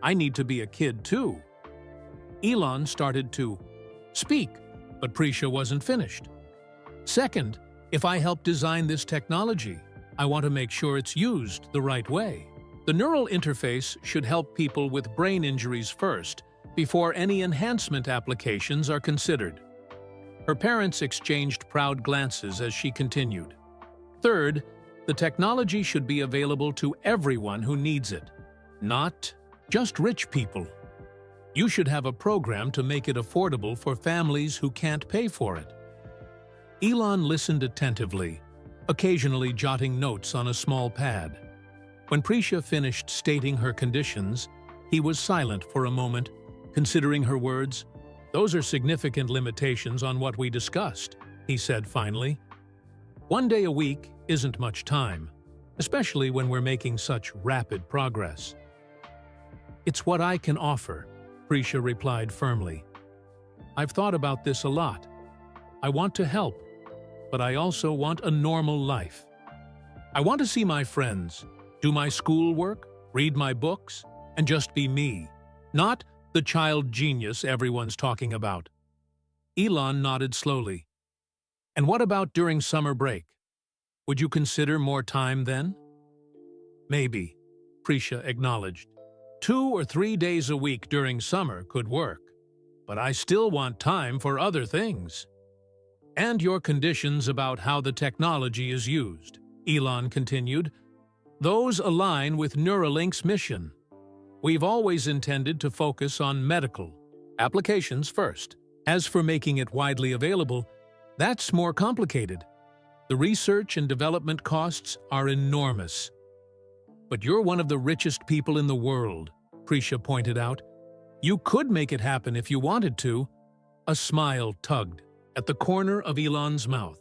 I need to be a kid too." Elon started to speak, but Prisha wasn't finished. "Second, if I help design this technology, I want to make sure it's used the right way. The neural interface should help people with brain injuries first, before any enhancement applications are considered." Her parents exchanged proud glances as she continued. "Third, the technology should be available to everyone who needs it, not just rich people. You should have a program to make it affordable for families who can't pay for it." Elon listened attentively, occasionally jotting notes on a small pad. When Prisha finished stating her conditions, he was silent for a moment, considering her words. "Those are significant limitations on what we discussed," he said finally. "1 day a week isn't much time, especially when we're making such rapid progress." "It's what I can offer," Prisha replied firmly. "I've thought about this a lot. I want to help, but I also want a normal life. I want to see my friends, do my schoolwork, read my books, and just be me, not the child genius everyone's talking about." Elon nodded slowly. "And what about during summer break? Would you consider more time then?" "Maybe," Prisha acknowledged. 2 or 3 days a week during summer could work, but I still want time for other things." "And your conditions about how the technology is used," Elon continued. Those align with Neuralink's mission. We've always intended to focus on medical applications first. As for making it widely available, that's more complicated. The research and development costs are enormous. But you're one of the richest people in the world, Prisha pointed out. You could make it happen if you wanted to. A smile tugged at the corner of Elon's mouth.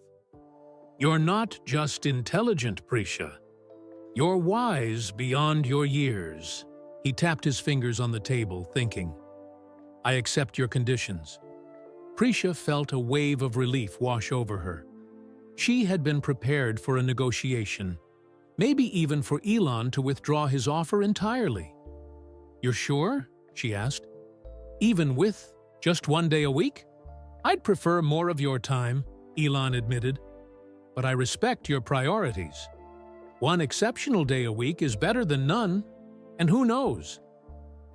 You're not just intelligent, Prisha. You're wise beyond your years. He tapped his fingers on the table, thinking. I accept your conditions. Prisha felt a wave of relief wash over her. She had been prepared for a negotiation, maybe even for Elon to withdraw his offer entirely. You're sure? She asked. Even with just 1 day a week? I'd prefer more of your time, Elon admitted. But I respect your priorities. 1 exceptional day a week is better than none, and who knows?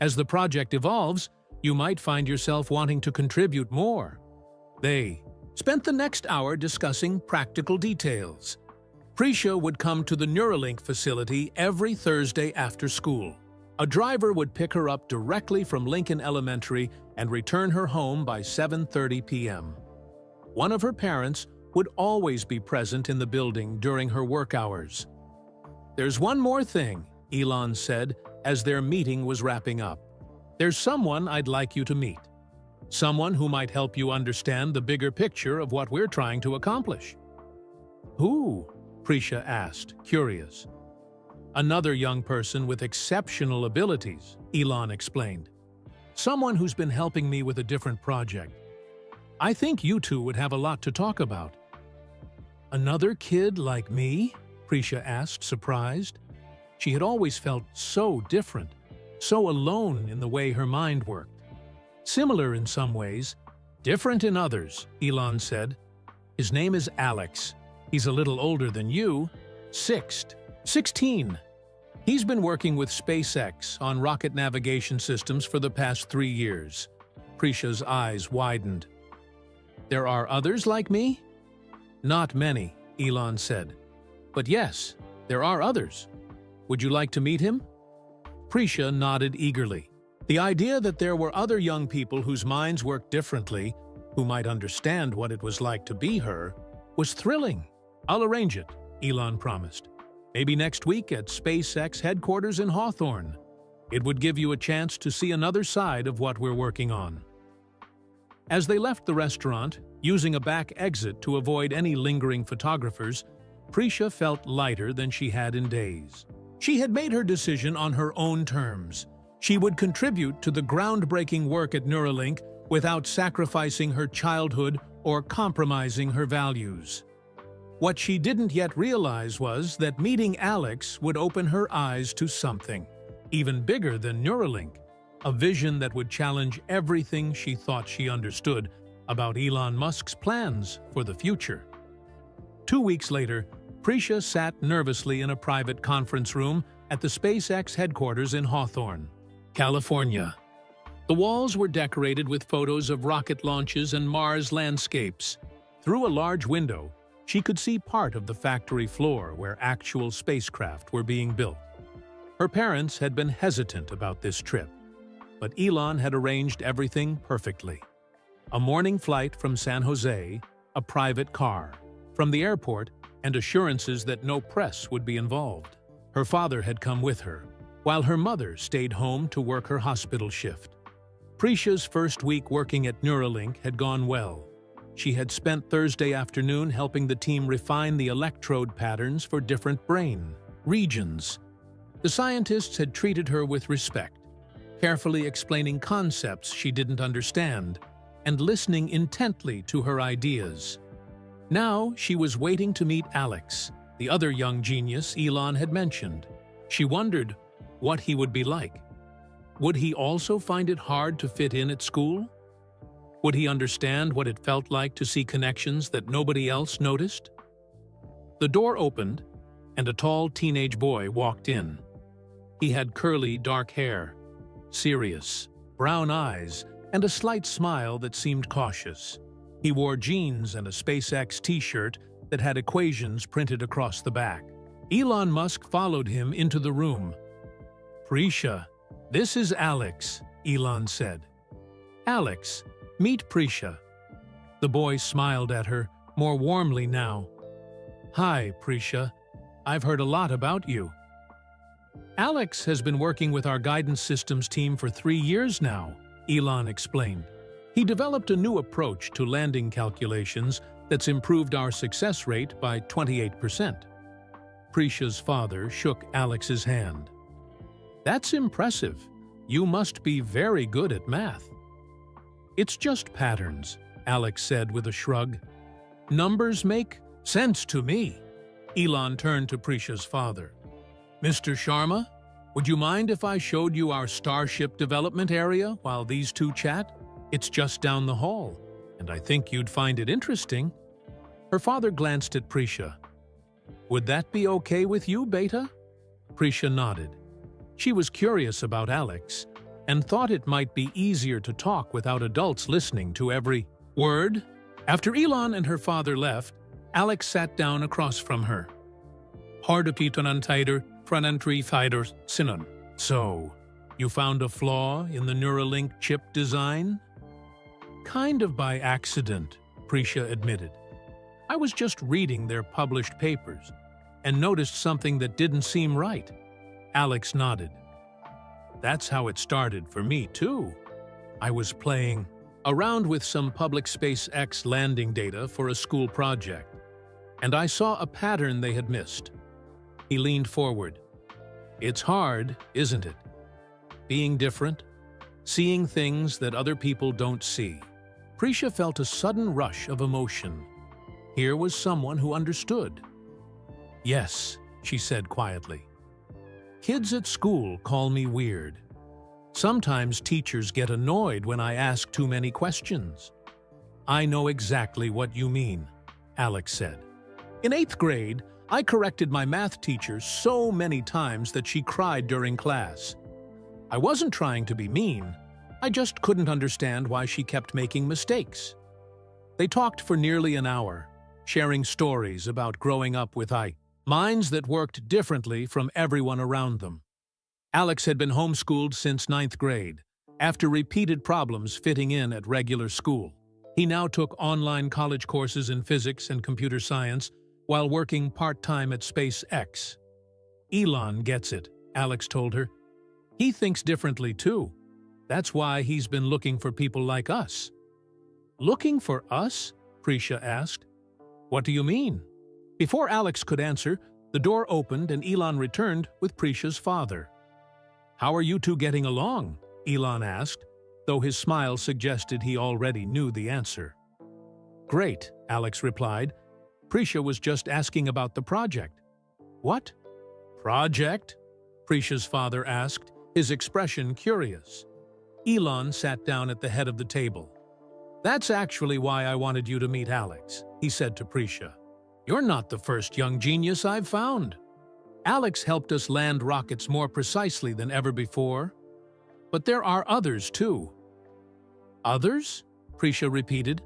As the project evolves, you might find yourself wanting to contribute more. They spent the next hour discussing practical details. Prisha would come to the Neuralink facility every Thursday after school. A driver would pick her up directly from Lincoln Elementary and return her home by 7:30 p.m. One of her parents would always be present in the building during her work hours. There's one more thing, Elon said as their meeting was wrapping up. There's someone I'd like you to meet. Someone who might help you understand the bigger picture of what we're trying to accomplish. Who? Prisha asked, curious. Another young person with exceptional abilities, Elon explained. Someone who's been helping me with a different project. I think you two would have a lot to talk about. Another kid like me? Prisha asked, surprised. She had always felt so different, so alone in the way her mind worked. Similar in some ways, different in others, Elon said. His name is Alex. He's a little older than you, 16. He's been working with SpaceX on rocket navigation systems for the past 3 years. Prisha's eyes widened. There are others like me? Not many, Elon said. But yes, there are others. Would you like to meet him? Prisha nodded eagerly. The idea that there were other young people whose minds worked differently, who might understand what it was like to be her, was thrilling. I'll arrange it, Elon promised. Maybe next week at SpaceX headquarters in Hawthorne. It would give you a chance to see another side of what we're working on. As they left the restaurant, using a back exit to avoid any lingering photographers, Prisha felt lighter than she had in days. She had made her decision on her own terms. She would contribute to the groundbreaking work at Neuralink without sacrificing her childhood or compromising her values. What she didn't yet realize was that meeting Alex would open her eyes to something even bigger than Neuralink, a vision that would challenge everything she thought she understood about Elon Musk's plans for the future. 2 weeks later, Prisha sat nervously in a private conference room at the SpaceX headquarters in Hawthorne, California. The walls were decorated with photos of rocket launches and Mars landscapes. Through a large window, she could see part of the factory floor where actual spacecraft were being built. Her parents had been hesitant about this trip, but Elon had arranged everything perfectly. A morning flight from San Jose, a private car, from the airport, and assurances that no press would be involved. Her father had come with her, while her mother stayed home to work her hospital shift. Prisha's first week working at Neuralink had gone well. She had spent Thursday afternoon helping the team refine the electrode patterns for different brain regions. The scientists had treated her with respect, carefully explaining concepts she didn't understand and listening intently to her ideas. Now she was waiting to meet Alex, the other young genius Elon had mentioned. She wondered what he would be like. Would he also find it hard to fit in at school? Would he understand what it felt like to see connections that nobody else noticed? The door opened, and a tall teenage boy walked in. He had curly, dark hair, serious, brown eyes, and a slight smile that seemed cautious. He wore jeans and a SpaceX t-shirt that had equations printed across the back. Elon Musk followed him into the room. "Prisha, this is Alex," Elon said. "Alex, meet Prisha." The boy smiled at her, more warmly now. "Hi, Prisha. I've heard a lot about you." "Alex has been working with our guidance systems team for 3 years now," Elon explained. "He developed a new approach to landing calculations that's improved our success rate by 28%. Prisha's father shook Alex's hand. "That's impressive. You must be very good at math." "It's just patterns," Alex said with a shrug. "Numbers make sense to me." Elon turned to Prisha's father. "Mr. Sharma, would you mind if I showed you our Starship development area while these two chat? It's just down the hall, and I think you'd find it interesting." Her father glanced at Prisha. "Would that be okay with you, Beta?" Prisha nodded. She was curious about Alex and thought it might be easier to talk without adults listening to every word. After Elon and her father left, Alex sat down across from her. "Hardapitanantaider, Franantri Fider Sinan. So, you found a flaw in the Neuralink chip design?" "Kind of by accident," Prisha admitted. "I was just reading their published papers and noticed something that didn't seem right." Alex nodded. "That's how it started for me, too. I was playing around with some public SpaceX landing data for a school project, and I saw a pattern they had missed." He leaned forward. "It's hard, isn't it? Being different, seeing things that other people don't see." Prisha felt a sudden rush of emotion. Here was someone who understood. "Yes," she said quietly. "Kids at school call me weird. Sometimes teachers get annoyed when I ask too many questions." "I know exactly what you mean," Alex said. "In 8th grade, I corrected my math teacher so many times that she cried during class. I wasn't trying to be mean. I just couldn't understand why she kept making mistakes." They talked for nearly an hour, sharing stories about growing up with minds that worked differently from everyone around them. Alex had been homeschooled since 9th grade, after repeated problems fitting in at regular school. He now took online college courses in physics and computer science while working part-time at SpaceX. "Elon gets it," Alex told her. "He thinks differently too. That's why he's been looking for people like us." "Looking for us?" Prisha asked. "What do you mean?" Before Alex could answer, the door opened and Elon returned with Prisha's father. "How are you two getting along?" Elon asked, though his smile suggested he already knew the answer. "Great," Alex replied. "Prisha was just asking about the project." "What? Project?" Prisha's father asked, his expression curious. Elon sat down at the head of the table. "That's actually why I wanted you to meet Alex," he said to Prisha. "You're not the first young genius I've found. Alex helped us land rockets more precisely than ever before. But there are others, too." "Others?" Prisha repeated.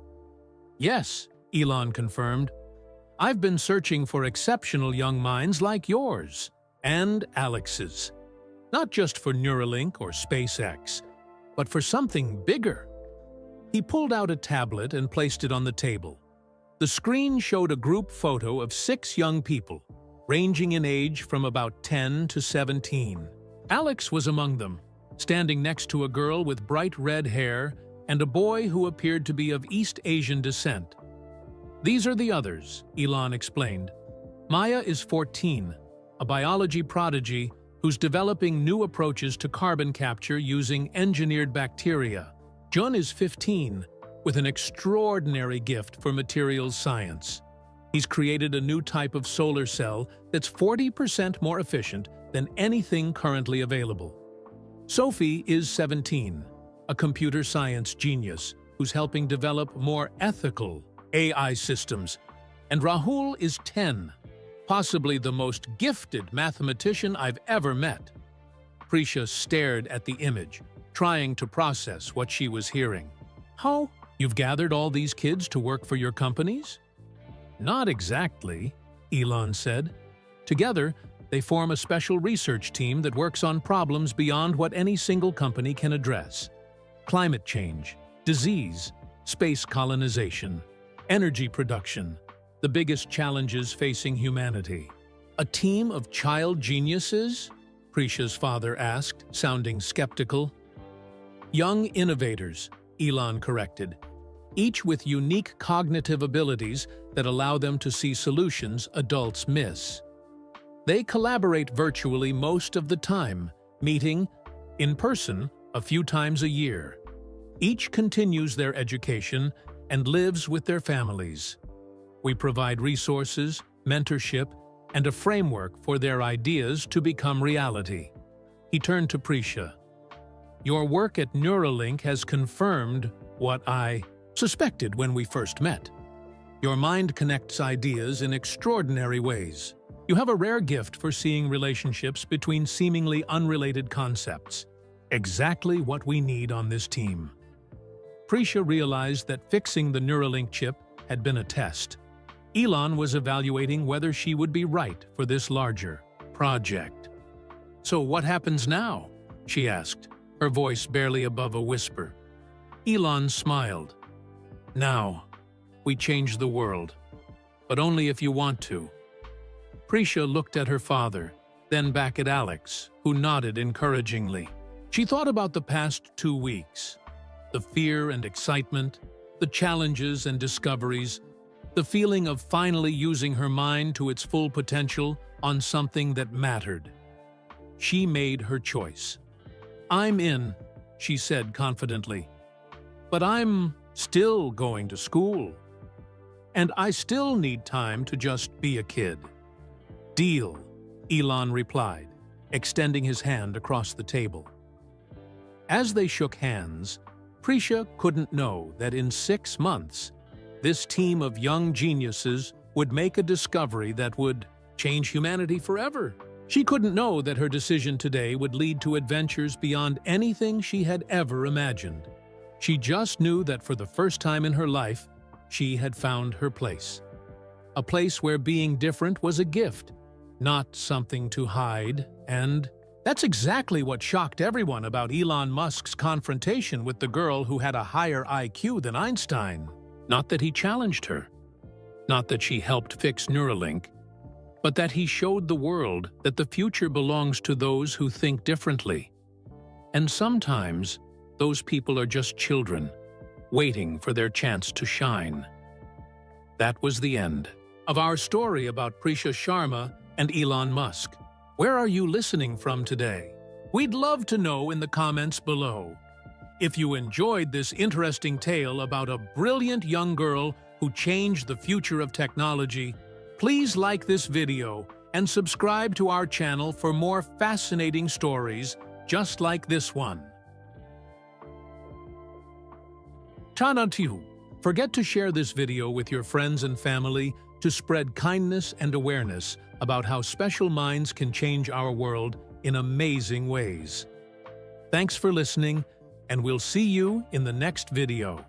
"Yes," Elon confirmed. "I've been searching for exceptional young minds like yours, and Alex's. Not just for Neuralink or SpaceX, but for something bigger." He pulled out a tablet and placed it on the table. The screen showed a group photo of 6 young people, ranging in age from about 10 to 17. Alex was among them, standing next to a girl with bright red hair and a boy who appeared to be of East Asian descent. "These are the others," Elon explained. "Maya is 14, a biology prodigy who's developing new approaches to carbon capture using engineered bacteria. Jun is 15, with an extraordinary gift for materials science. He's created a new type of solar cell that's 40% more efficient than anything currently available. Sophie is 17, a computer science genius who's helping develop more ethical AI systems. And Rahul is 10, possibly the most gifted mathematician I've ever met." Prisha stared at the image, trying to process what she was hearing. "How? You've gathered all these kids to work for your companies?" "Not exactly," Elon said. Together, they form a special research team that works on problems beyond what any single company can address: climate change, disease, space colonization, energy production, the biggest challenges facing humanity. A team of child geniuses? Prisha's father asked, sounding skeptical. Young innovators, Elon corrected, each with unique cognitive abilities that allow them to see solutions adults miss. They collaborate virtually most of the time, meeting in person a few times a year. Each continues their education and lives with their families. We provide resources, mentorship, and a framework for their ideas to become reality. He turned to Prisha. Your work at Neuralink has confirmed what I suspected when we first met. Your mind connects ideas in extraordinary ways. You have a rare gift for seeing relationships between seemingly unrelated concepts. Exactly what we need on this team. Prisha realized that fixing the Neuralink chip had been a test. Elon was evaluating whether she would be right for this larger project. So what happens now? She asked, her voice barely above a whisper. Elon smiled. Now, we change the world, but only if you want to. Prisha looked at her father, then back at Alex, who nodded encouragingly. She thought about the past 2 weeks. The fear and excitement, the challenges and discoveries, the feeling of finally using her mind to its full potential on something that mattered. She made her choice. I'm in, she said confidently. But I'm still going to school. And I still need time to just be a kid. Deal, Elon replied, extending his hand across the table. As they shook hands, Prisha couldn't know that in 6 months, this team of young geniuses would make a discovery that would change humanity forever. She couldn't know that her decision today would lead to adventures beyond anything she had ever imagined. She just knew that for the first time in her life, she had found her place. A place where being different was a gift, not something to hide, and that's exactly what shocked everyone about Elon Musk's confrontation with the girl who had a higher IQ than Einstein. Not that he challenged her, not that she helped fix Neuralink, but that he showed the world that the future belongs to those who think differently. And sometimes, those people are just children, waiting for their chance to shine. That was the end of our story about Prisha Sharma and Elon Musk. Where are you listening from today? We'd love to know in the comments below. If you enjoyed this interesting tale about a brilliant young girl who changed the future of technology, please like this video and subscribe to our channel for more fascinating stories just like this one. Tanantiu, forget to share this video with your friends and family to spread kindness and awareness about how special minds can change our world in amazing ways. Thanks for listening, and we'll see you in the next video.